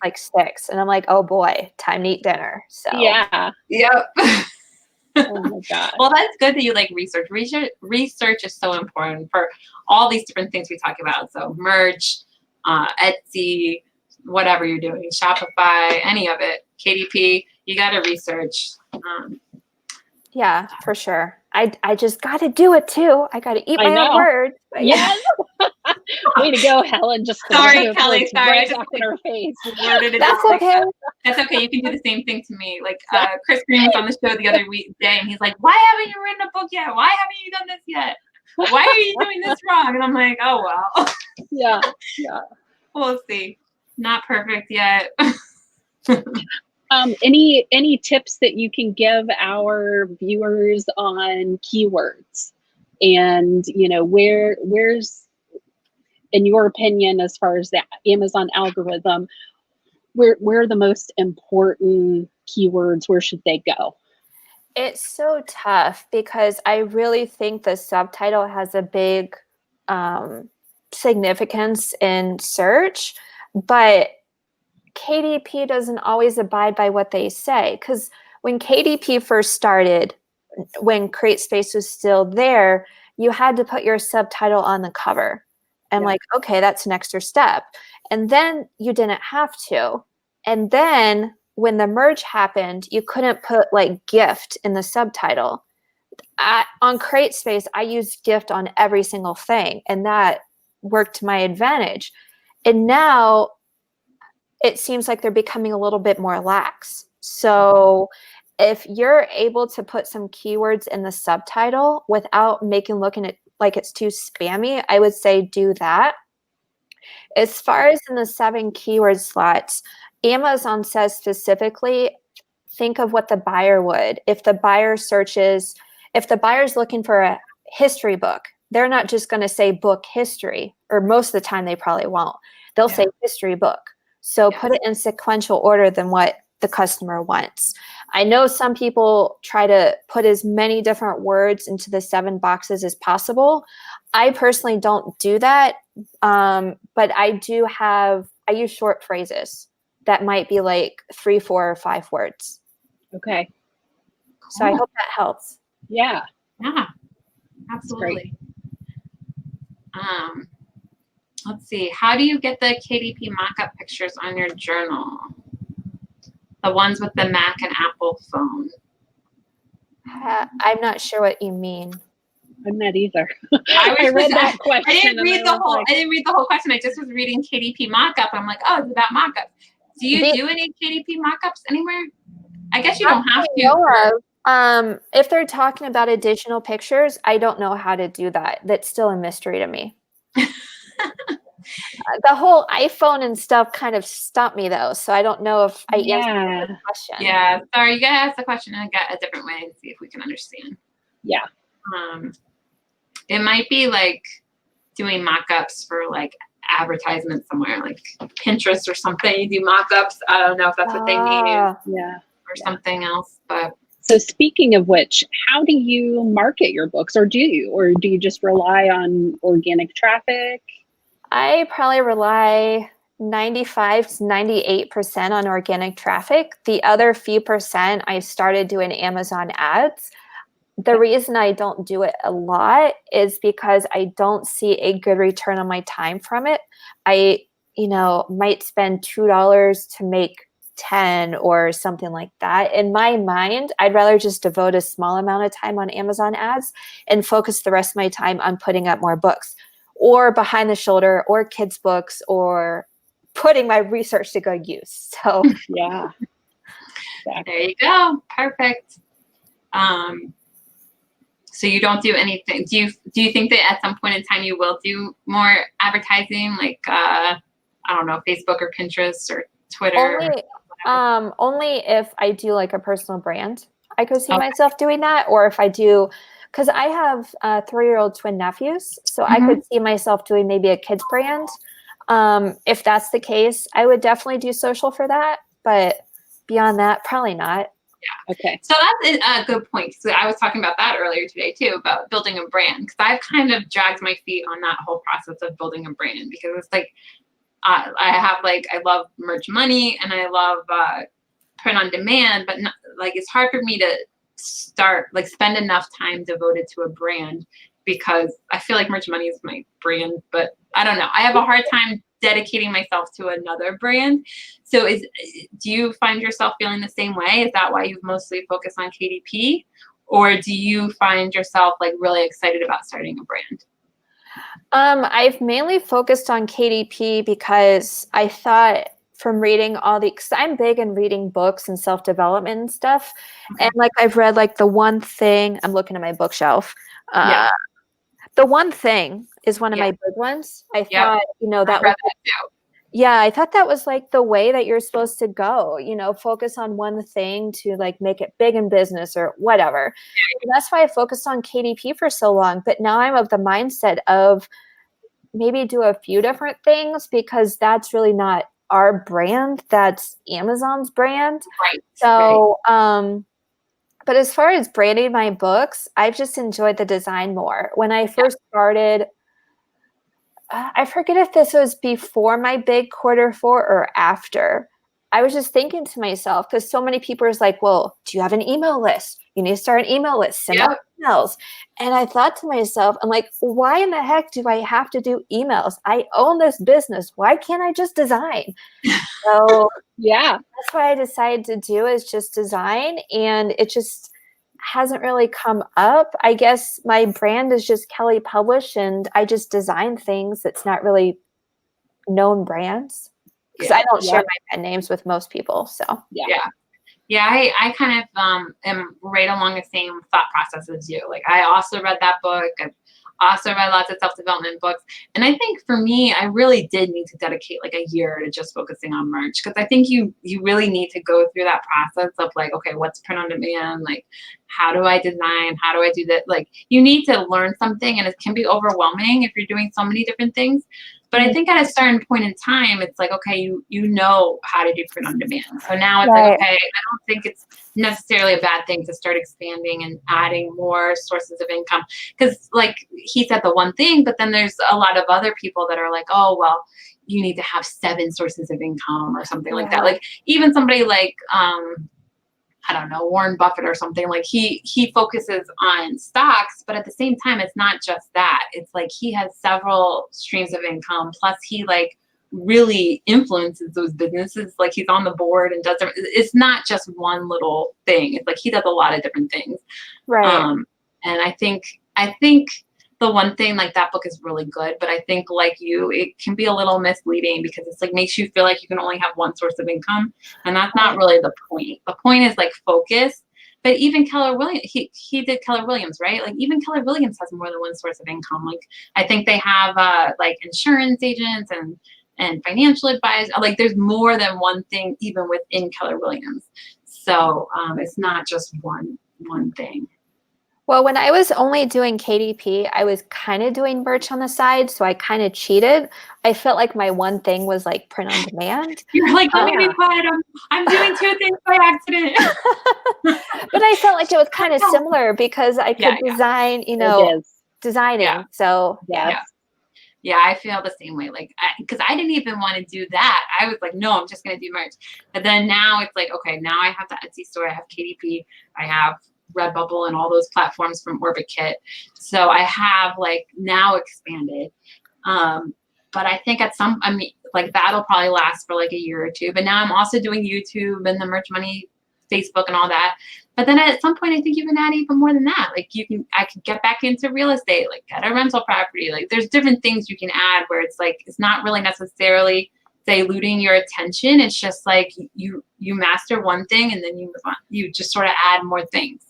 like 6, and I'm like, oh boy, time to eat dinner. So yep. Oh my god. Well, that's good that you like research. Research is so important for all these different things we talk about. So merch, Etsy, whatever you're doing, Shopify, any of it, KDP, you got to research. Yeah, for sure. I just got to do it too. I got to eat my own words. Yes. Way to go, Helen. Just Sorry, the Kelly. words Sorry, I right just, back in her face. blurted it That's out. okay. That's okay. You can do the same thing to me. Like Chris Green was on the show the other day, and he's like, "Why haven't you written a book yet? Why haven't you done this yet? Why are you doing this wrong?" And I'm like, "Oh well." Yeah. We'll see. Not perfect yet. Any tips that you can give our viewers on keywords, and where's, in your opinion, as far as the Amazon algorithm, where are the most important keywords? Where should they go? It's so tough because I really think the subtitle has a big significance in search, but KDP doesn't always abide by what they say. Because when KDP first started, when CreateSpace was still there, you had to put your subtitle on the cover. And like, okay, that's an extra step. And then you didn't have to. And then when the merge happened, you couldn't put like gift in the subtitle. On CreateSpace, I used gift on every single thing, and that worked to my advantage. And now it seems like they're becoming a little bit more lax. So if you're able to put some keywords in the subtitle without looking at like it's too spammy, I would say do that. As far as in the 7 keyword slots, Amazon says specifically, think of what the buyer would. If the buyer's looking for a history book, they're not just going to say book history, or most of the time they probably won't. They'll say history book. So put it in sequential order than what the customer wants. I know some people try to put as many different words into the 7 boxes as possible. I personally don't do that, but I use short phrases that might be like 3, 4, or 5 words. Okay. So I hope that helps. Yeah. Yeah, absolutely. Let's see. How do you get the KDP mock-up pictures on your journal? The ones with the Mac and Apple phone. I'm not sure what you mean. I'm not either. I read that question. I didn't read the whole question. I just was reading KDP mock-up. I'm like, oh, it's about mock-ups. Do you do any KDP mock-ups anywhere? I guess you don't have to. If they're talking about additional pictures, I don't know how to do that. That's still a mystery to me. The whole iPhone and stuff kind of stumped me though, so I don't know if I answered the question. Yeah, sorry, you gotta ask the question in a different way and see if we can understand. Yeah. It might be like doing mock-ups for like advertisements somewhere, like Pinterest or something. You do mock-ups. I don't know if that's what they mean. Yeah. Or something else, but. So speaking of which, how do you market your books, or do you just rely on organic traffic? I probably rely 95 to 98% on organic traffic. The other few percent, I started doing Amazon ads. The reason I don't do it a lot is because I don't see a good return on my time from it. I, might spend $2 to make 10 or something like that. In my mind, I'd rather just devote a small amount of time on Amazon ads and focus the rest of my time on putting up more books, or behind the shoulder, or kids books, or putting my research to good use. So yeah. Exactly. There you go. Perfect. So you don't do anything. Do you think that at some point in time you will do more advertising, like I don't know, Facebook or Pinterest or Twitter? Only if I do like a personal brand, I could see myself doing that, or if I do, because I have 3-year-old twin nephews, so I could see myself doing maybe a kids brand. If that's the case, I would definitely do social for that, but beyond that, probably not. Yeah. Okay. So that's a good point. So I was talking about that earlier today too, about building a brand, because I've kind of dragged my feet on that whole process of building a brand, because it's like, I love Merch Money and I love print on demand, but not, like, it's hard for me to spend enough time devoted to a brand, because I feel like Merch Money is my brand, but I don't know. I have a hard time dedicating myself to another brand. So do you find yourself feeling the same way? Is that why you've mostly focused on KDP? Or do you find yourself like really excited about starting a brand? I've mainly focused on KDP because I thought from reading because I'm big in reading books and self-development and stuff. Okay. And like I've read like The One Thing, I'm looking at my bookshelf. Yeah. The One Thing is one of Yeah. my big ones. I Yep. thought, that I read was, that too. yeah, I thought that was like the way that you're supposed to go, focus on one thing to like make it big in business or whatever. And that's why I focused on KDP for so long. But now I'm of the mindset of maybe do a few different things because that's really not our brand. That's Amazon's brand. Right. So, but as far as branding my books, I've just enjoyed the design more. When I first started, I forget if this was before my big Q4 or after. I was just thinking to myself, because so many people are like, well, do you have an email list? You need to start an email list, send out emails. And I thought to myself, I'm like, why in the heck do I have to do emails? I own this business. Why can't I just design? So Yeah. that's what I decided to do is just design. And it just hasn't really come up. I guess my brand is just Kelli Publish, and I just design things. It's not really known brands because I don't share my pen names with most people. So Yeah, I kind of am right along the same thought process as you. Like I also read that book. I've also read lots of self-development books. And I think for me, I really did need to dedicate like a year to just focusing on merch. Because I think you really need to go through that process of like, okay, what's print on demand? Like, how do I design? How do I do that? Like you need to learn something, and it can be overwhelming if you're doing so many different things. But I think at a certain point in time, it's like, okay, you know how to do print on demand. So now it's like, okay, I don't think it's necessarily a bad thing to start expanding and adding more sources of income. Because like he said the one thing, but then there's a lot of other people that are like, oh, well, you need to have 7 sources of income or something like that. Like even somebody like, I don't know, Warren Buffett or something, like he focuses on stocks, but at the same time, it's not just that. It's like he has several streams of income, plus he like really influences those businesses. Like he's on the board and does, it's not just one little thing. It's like he does a lot of different things. right. And I think the one thing, like that book is really good, but I think like you, it can be a little misleading because it's like makes you feel like you can only have one source of income, and that's not really the point. The point is like focus. But even Keller Williams, he did Keller Williams, right? Like even Keller Williams has more than one source of income. Like I think they have like insurance agents and financial advisors. Like there's more than one thing even within Keller Williams. So it's not just one thing. Well, when I was only doing KDP, I was kind of doing merch on the side, so I kind of cheated. I felt like my one thing was like print on demand. You're like, let me be quiet. I'm doing 2 things by accident. But I felt like it was kind of similar because I could design, designing. Yeah. So Yeah, I feel the same way. Like, because I didn't even want to do that. I was like, no, I'm just going to do merch. But then now it's like, okay, now I have the Etsy store. I have KDP. I have Redbubble and all those platforms from OrbitKit. So I have like now expanded. But I think like that'll probably last for like a year or 2. But now I'm also doing YouTube and the Merch Money Facebook and all that. But then at some point, I think you can add even more than that. Like I could get back into real estate, like get a rental property. Like there's different things you can add where it's like, it's not really necessarily diluting your attention. It's just like you master one thing and then you move on. You just sort of add more things.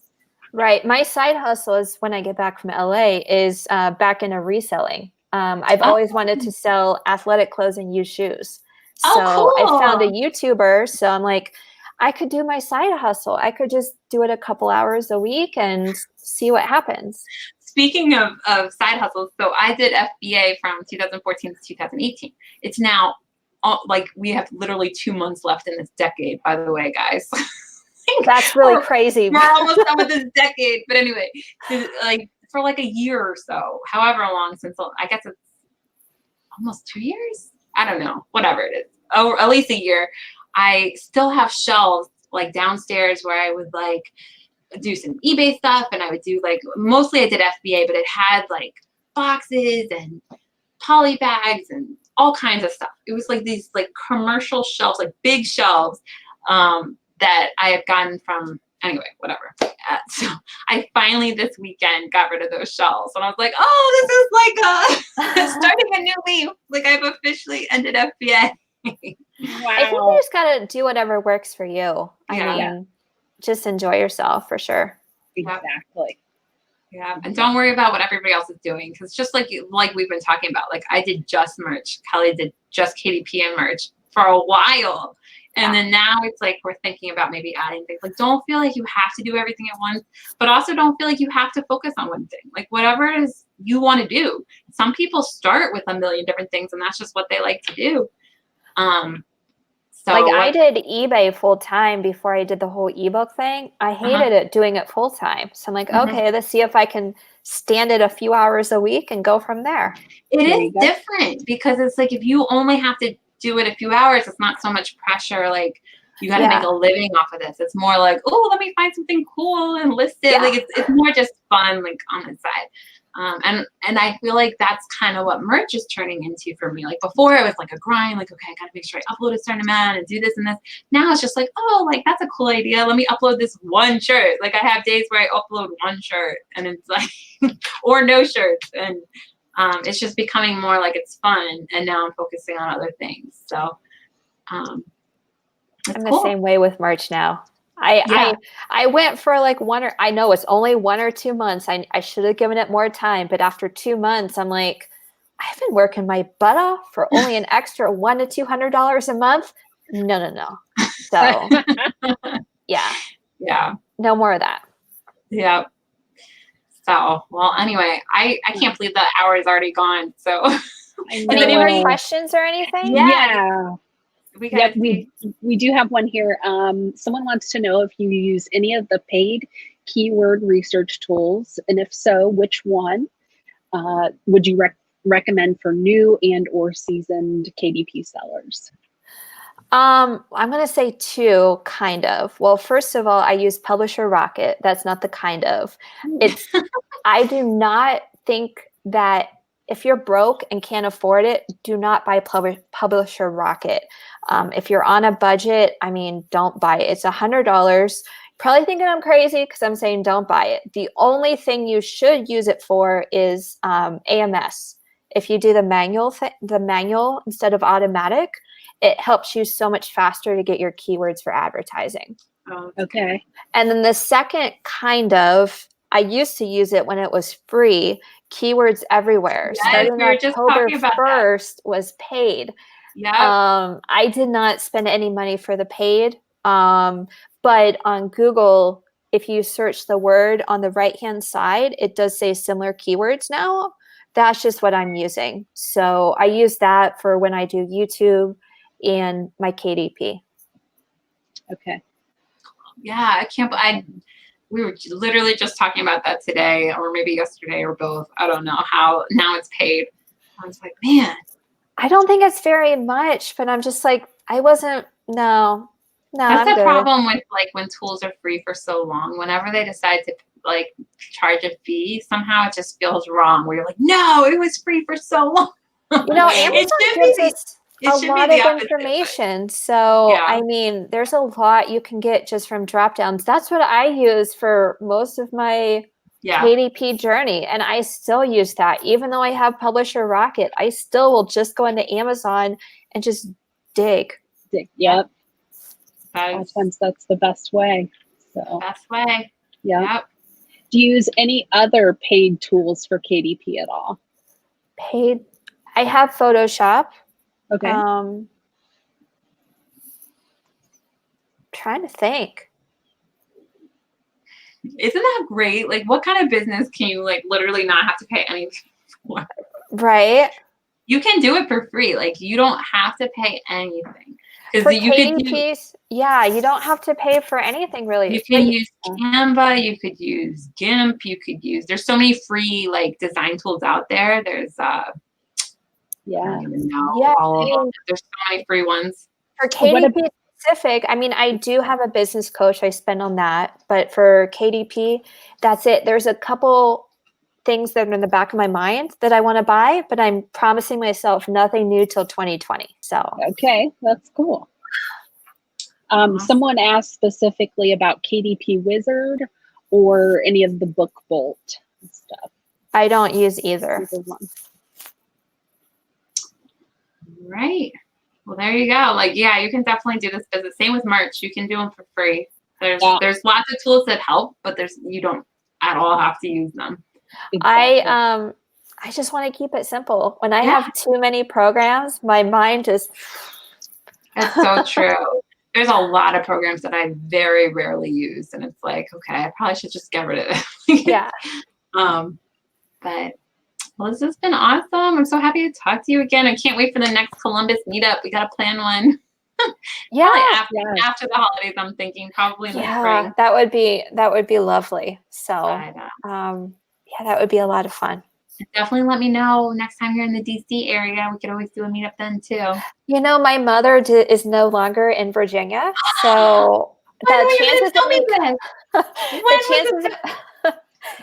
Right. My side hustle is when I get back from LA is back into reselling. I've always wanted to sell athletic clothes and used shoes. So cool. I found a YouTuber. So I'm like, I could do my side hustle. I could just do it a couple hours a week and see what happens. Speaking of side hustles, so I did FBA from 2014 to 2018. It's now like we have literally 2 months left in this decade, by the way, guys. That's really crazy. We're almost done with this decade. But anyway, like for like a year or so, however long since, I guess it's almost 2 years. I don't know, whatever it is. Or at least a year. I still have shelves like downstairs where I would like do some eBay stuff, and I would do like, mostly I did FBA, but it had like boxes and poly bags and all kinds of stuff. It was like these like commercial shelves, like big shelves that I had gotten from, anyway, whatever. So I finally this weekend got rid of those shells. And I was like, oh, this is like starting a new leaf. Like I've officially ended FBA. I think you just gotta do whatever works for you. I mean, just enjoy yourself for sure. Exactly. Yeah, and don't worry about what everybody else is doing, because just like we've been talking about, like I did just merch, Kelly did just KDP and merch for a while, and then now it's like we're thinking about maybe adding things. Like don't feel like you have to do everything at once, but also don't feel like you have to focus on one thing. Like whatever it is you want to do. Some people start with a million different things, and that's just what they like to do. So like I did eBay full time before I did the whole ebook thing. I hated it doing it full time. So I'm like, okay, let's see if I can stand it a few hours a week and go from there. It is different because it's like if you only have to do it a few hours, it's not so much pressure. Like you got to make a living off of this. It's more like, oh, let me find something cool and list it. Like it's more just fun, like on the side. And I feel like that's kind of what merch is turning into for me. Like before it was like a grind, like, okay, I got to make sure I upload a certain amount and do this and this. Now it's just like, oh, like that's a cool idea. Let me upload this one shirt. Like I have days where I upload one shirt and it's like, or no shirts. And it's just becoming more like it's fun. And now I'm focusing on other things. So I'm the same way with merch now. I went for like I know it's only 1 or 2 months. I should have given it more time, but after 2 months, I'm like, I've been working my butt off for only an extra $100 to $200 a month. No. So yeah, no more of that. Yeah. So, well, anyway, I can't believe that hour is already gone. So any more questions or anything? Yeah. We do have one here. Someone wants to know if you use any of the paid keyword research tools, and if so, which one would you recommend for new and or seasoned KDP sellers? I'm going to say 2, kind of. Well, first of all, I use Publisher Rocket. That's not the kind of. I do not think that if you're broke and can't afford it, do not buy Publisher Rocket. If you're on a budget, I mean, don't buy it. It's $100. Probably thinking I'm crazy because I'm saying don't buy it. The only thing you should use it for is AMS. If you do the manual instead of automatic, it helps you so much faster to get your keywords for advertising. Oh, okay. And then the second kind of, I used to use it when it was free, Keywords Everywhere. Yes, starting we were just October talking about 1st was paid. Yeah. I did not spend any money for the paid. But on Google, if you search the word on the right-hand side, it does say similar keywords now. That's just what I'm using. So I use that for when I do YouTube and my KDP. Okay. Yeah, we were literally just talking about that today, or maybe yesterday, or both. I don't know how now it's paid. I was like, man. I don't think it's very much, but I'm just like, no. That's the problem with like when tools are free for so long. Whenever they decide to like charge a fee, somehow it just feels wrong. Where you're like, no, it was free for so long. You know, Amazon gives us a lot of information. So, I mean, there's a lot you can get just from drop downs. That's what I use for most of my KDP journey. And I still use that. Even though I have Publisher Rocket, I still will just go into Amazon and just dig. Yep. That's the best way. So best way. Yep. Do you use any other paid tools for KDP at all? Paid? I have Photoshop. Okay. Trying to think. Isn't that great? Like, what kind of business can you like literally not have to pay anything for? Right. You can do it for free. Like, you don't have to pay anything. For KDPs, you don't have to pay for anything really. You can use Canva, you could use GIMP, there's so many free like design tools out there. There's there's so many free ones. For KDP specific, I mean, I do have a business coach I spend on that, but for KDP, that's it. There's a couple things that are in the back of my mind that I want to buy, but I'm promising myself nothing new till 2020. So okay, that's cool. Someone asked specifically about KDP Wizard or any of the book bolt stuff. I don't use either. Either one. Right. Well, there you go. Like, yeah, you can definitely do this business. Same with merch. You can do them for free. There's lots of tools that help, but you don't at all have to use them. Exactly. I just want to keep it simple. When I have too many programs, my mind just. That's so true. There's a lot of programs that I very rarely use, and it's like, okay, I probably should just get rid of it. Yeah. But well, this has been awesome. I'm so happy to talk to you again. I can't wait for the next Columbus meetup. We got to plan one. Yeah. After the holidays, I'm thinking probably in the spring. that would be lovely. So, that would be a lot of fun. Definitely let me know next time you're in the DC area. We could always do a meetup then too. You know, my mother is no longer in Virginia, so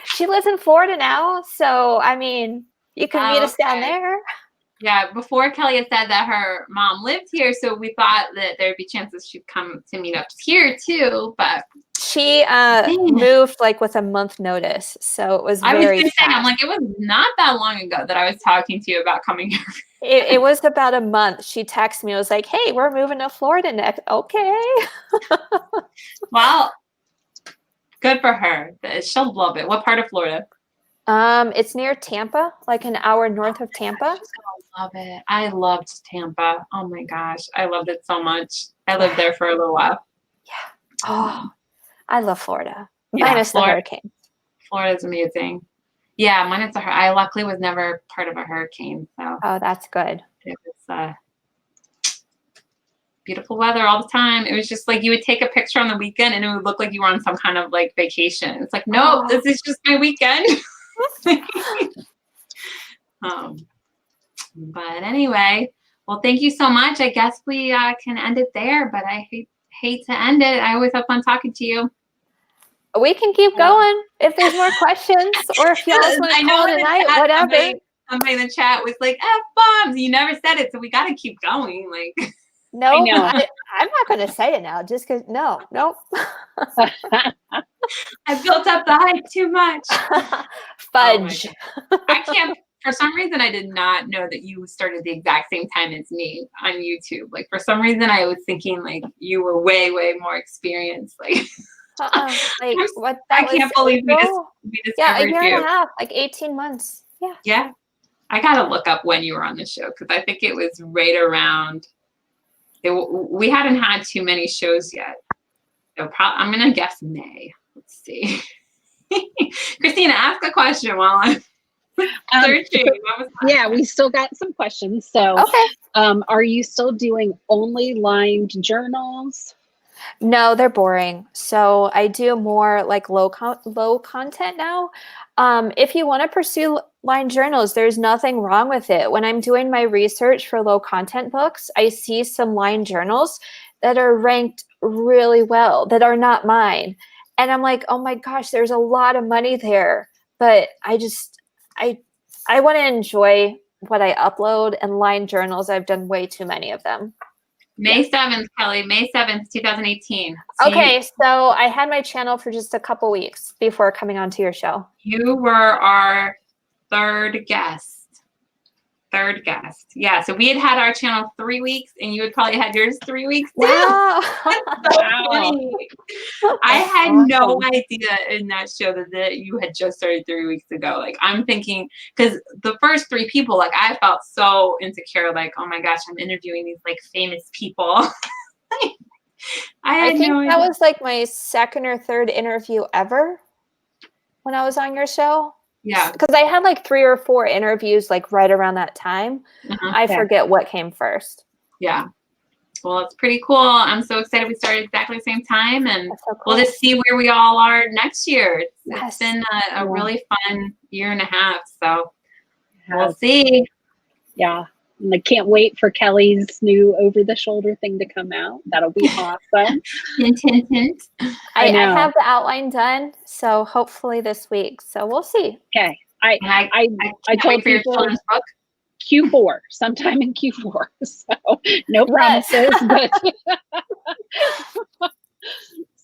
she lives in Florida now. So I mean, you can meet us down there. Yeah, before Kelli had said that her mom lived here, so we thought that there'd be chances she'd come to meetups here too, but she moved like with a month notice, so it was very fast. I'm like, it was not that long ago that I was talking to you about coming here. It was about a month. She texted me. It was like, hey, we're moving to Florida next. Okay. Well, good for her. She'll love it. What part of Florida? It's near Tampa, like an hour north of Tampa. She's gonna love it. I loved Tampa. Oh my gosh, I loved it so much. I lived there for a little while. Yeah. Oh, I love Florida. Yeah, minus the hurricane. Florida's amazing. Yeah, minus I luckily was never part of a hurricane, so. Oh, that's good. It was beautiful weather all the time. It was just like you would take a picture on the weekend and it would look like you were on some kind of like vacation. It's like, no, this is just my weekend. But anyway, well, thank you so much. I guess we can end it there, but I hate to end it. I always have fun talking to you. We can keep going if there's more questions, or if y'all want to call tonight, whatever. Somebody in the chat was like, F-bombs. You never said it, so we got to keep going. Like, no, I'm not going to say it now just because, no. I built up the hype too much. Fudge. I can't, for some reason, I did not know that you started the exact same time as me on YouTube. Like, for some reason, I was thinking, like, you were way, way more experienced. Like, like what? I can't believe we discovered a year and a half, like 18 months. Yeah. Yeah. I got to look up when you were on the show because I think it was right around, we hadn't had too many shows yet. So I'm going to guess May. Let's see. Christina, ask a question while I'm searching. Yeah, we still got some questions. So, are you still doing only lined journals? No, they're boring. So I do more like low content now. If you want to pursue lined journals, there's nothing wrong with it. When I'm doing my research for low content books, I see some lined journals that are ranked really well that are not mine. And I'm like, oh my gosh, there's a lot of money there. But I want to enjoy what I upload, and lined journals, I've done way too many of them. May 7th, Kelli, May 7th, 2018. Okay, so I had my channel for just a couple weeks before coming onto your show. You were our third guest. Yeah, so we had our channel 3 weeks, and you had probably had yours 3 weeks too. Wow. So funny. I had no idea in that show that you had just started 3 weeks ago. Like, I'm thinking, because the first 3 people, like, I felt so insecure, like, oh my gosh, I'm interviewing these like famous people. I think that was like my second or third interview ever when I was on your show. Yeah, because I had like 3 or 4 interviews like right around that time. I forget what came first. Yeah. Well, it's pretty cool. I'm so excited we started exactly the same time, and we'll just see where we all are next year. It's been a really fun year and a half, so we'll see. Yeah. And I can't wait for Kelli's new over-the-shoulder thing to come out. That'll be awesome. Hint, hint, hint. I have the outline done, so hopefully this week. So we'll see. Okay. I told people Q4, sometime in Q4. So no promises, but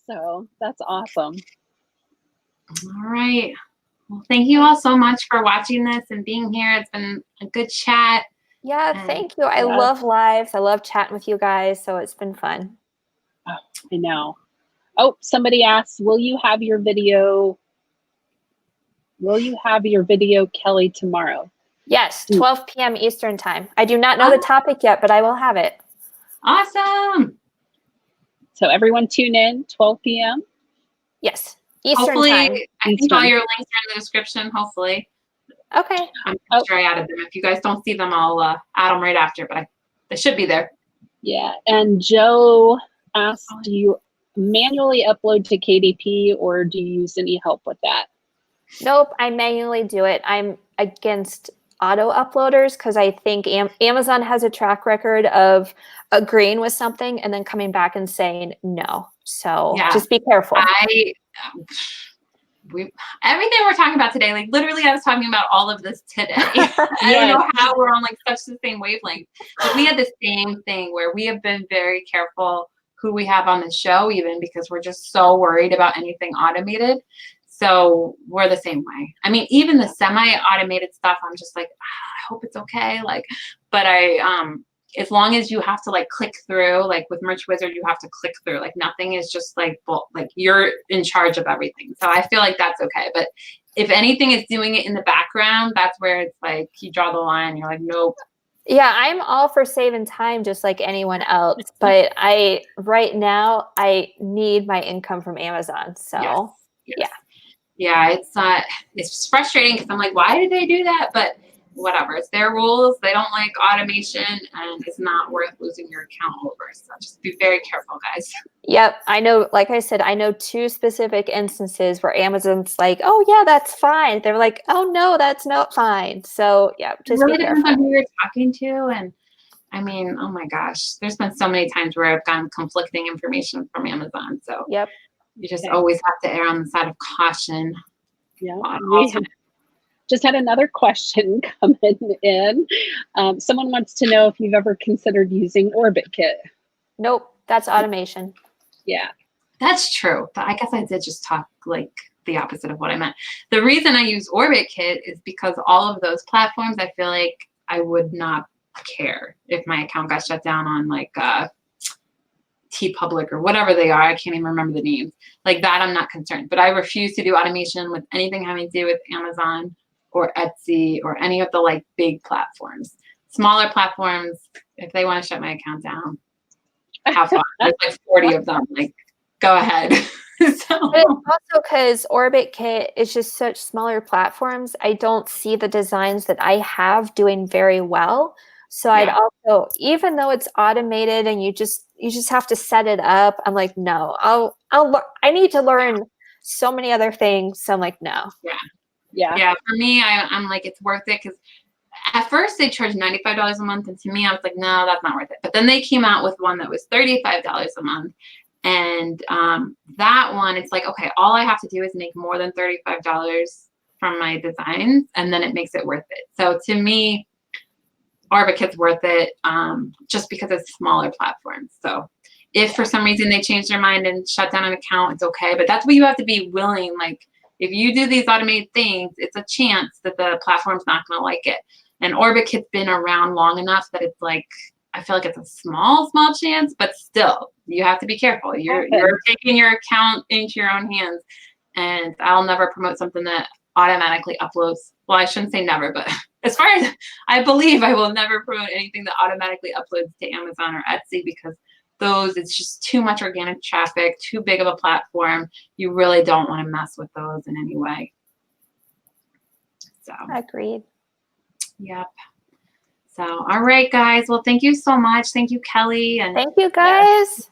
so that's awesome. All right. Well, thank you all so much for watching this and being here. It's been a good chat. Yeah, And thank you. I love lives. I love chatting with you guys. So it's been fun. Oh, I know. Oh, somebody asked, will you have your video, Kelli, tomorrow? Yes, 12 p.m. Eastern time. I do not know the topic yet, but I will have it. Awesome. So everyone tune in, 12 p.m. Yes, Eastern Hopefully, time. I think all your links are in the description, hopefully. Okay. I'm sure I added them. If you guys don't see them, I'll add them right after, but they should be there. Yeah, and Joe asked, do you manually upload to KDP or do you use any help with that? Nope, I manually do it. I'm against auto uploaders because I think Amazon has a track record of agreeing with something and then coming back and saying no. So just be careful. Everything we're talking about today, like literally I was talking about all of this today. I don't know how we're on like such the same wavelength. But we had the same thing where we have been very careful who we have on the show, even because we're just so worried about anything automated. So we're the same way. I mean, even the semi-automated stuff, I'm just like, I hope it's okay. Like, but as long as you have to like click through, like with Merch Wizard, you have to click through. Like nothing is just like you're in charge of everything. So I feel like that's okay. But if anything is doing it in the background, that's where it's like you draw the line. You're like, nope. Yeah, I'm all for saving time just like anyone else. But right now I need my income from Amazon. So yeah, it's frustrating because I'm like, why did they do that? But whatever, it's their rules. They don't like automation, and it's not worth losing your account over. So just be very careful, guys. Yep, I know. Like I said, I know 2 specific instances where Amazon's like, "Oh yeah, that's fine." They're like, "Oh no, that's not fine." So yeah, just be careful. Who you're talking to, and I mean, oh my gosh, there's been so many times where I've gotten conflicting information from Amazon. So you just always have to err on the side of caution. Yeah. Just had another question coming in. Someone wants to know if you've ever considered using OrbitKit. Nope, that's automation. Yeah. That's true. But I guess I did just talk like the opposite of what I meant. The reason I use OrbitKit is because all of those platforms, I feel like I would not care if my account got shut down on like TeePublic or whatever they are. I can't even remember the names. Like that, I'm not concerned. But I refuse to do automation with anything having to do with Amazon or Etsy or any of the like big platforms. Smaller platforms, if they want to shut my account down, have fun. There's like 40 of them. Like, go ahead. But also because OrbitKit is just such smaller platforms, I don't see the designs that I have doing very well. So I'd also, even though it's automated and you just have to set it up, I'm like, no, I need to learn so many other things. So I'm like, no. Yeah. For me, I'm like, it's worth it because at first they charged $95 a month, and to me, I was like, no, that's not worth it. But then they came out with one that was $35 a month, and that one, it's like, okay, all I have to do is make more than $35 from my designs, and then it makes it worth it. So to me, OrbitKit's worth it just because it's smaller platforms. So if for some reason they change their mind and shut down an account, it's okay. But that's what you have to be willing. Like if you do these automated things, it's a chance that the platform's not going to like it. And OrbitKit's been around long enough that it's like, I feel like it's a small chance, but still, you have to be careful. You're taking your account into your own hands. And I'll never promote something that automatically uploads. Well, I shouldn't say never, but as far as I believe, I will never promote anything that automatically uploads to Amazon or Etsy because those, it's just too much organic traffic, too big of a platform. You really don't want to mess with those in any way. So agreed. Yep. So, all right, guys. Well, thank you so much. Thank you, Kelli. And thank you, guys.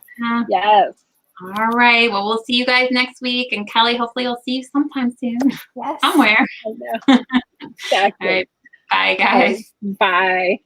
Yes. All right. Well, we'll see you guys next week. And Kelli, hopefully I'll see you sometime soon. Yes. Somewhere. I know. Exactly. All right. Bye, guys. Bye.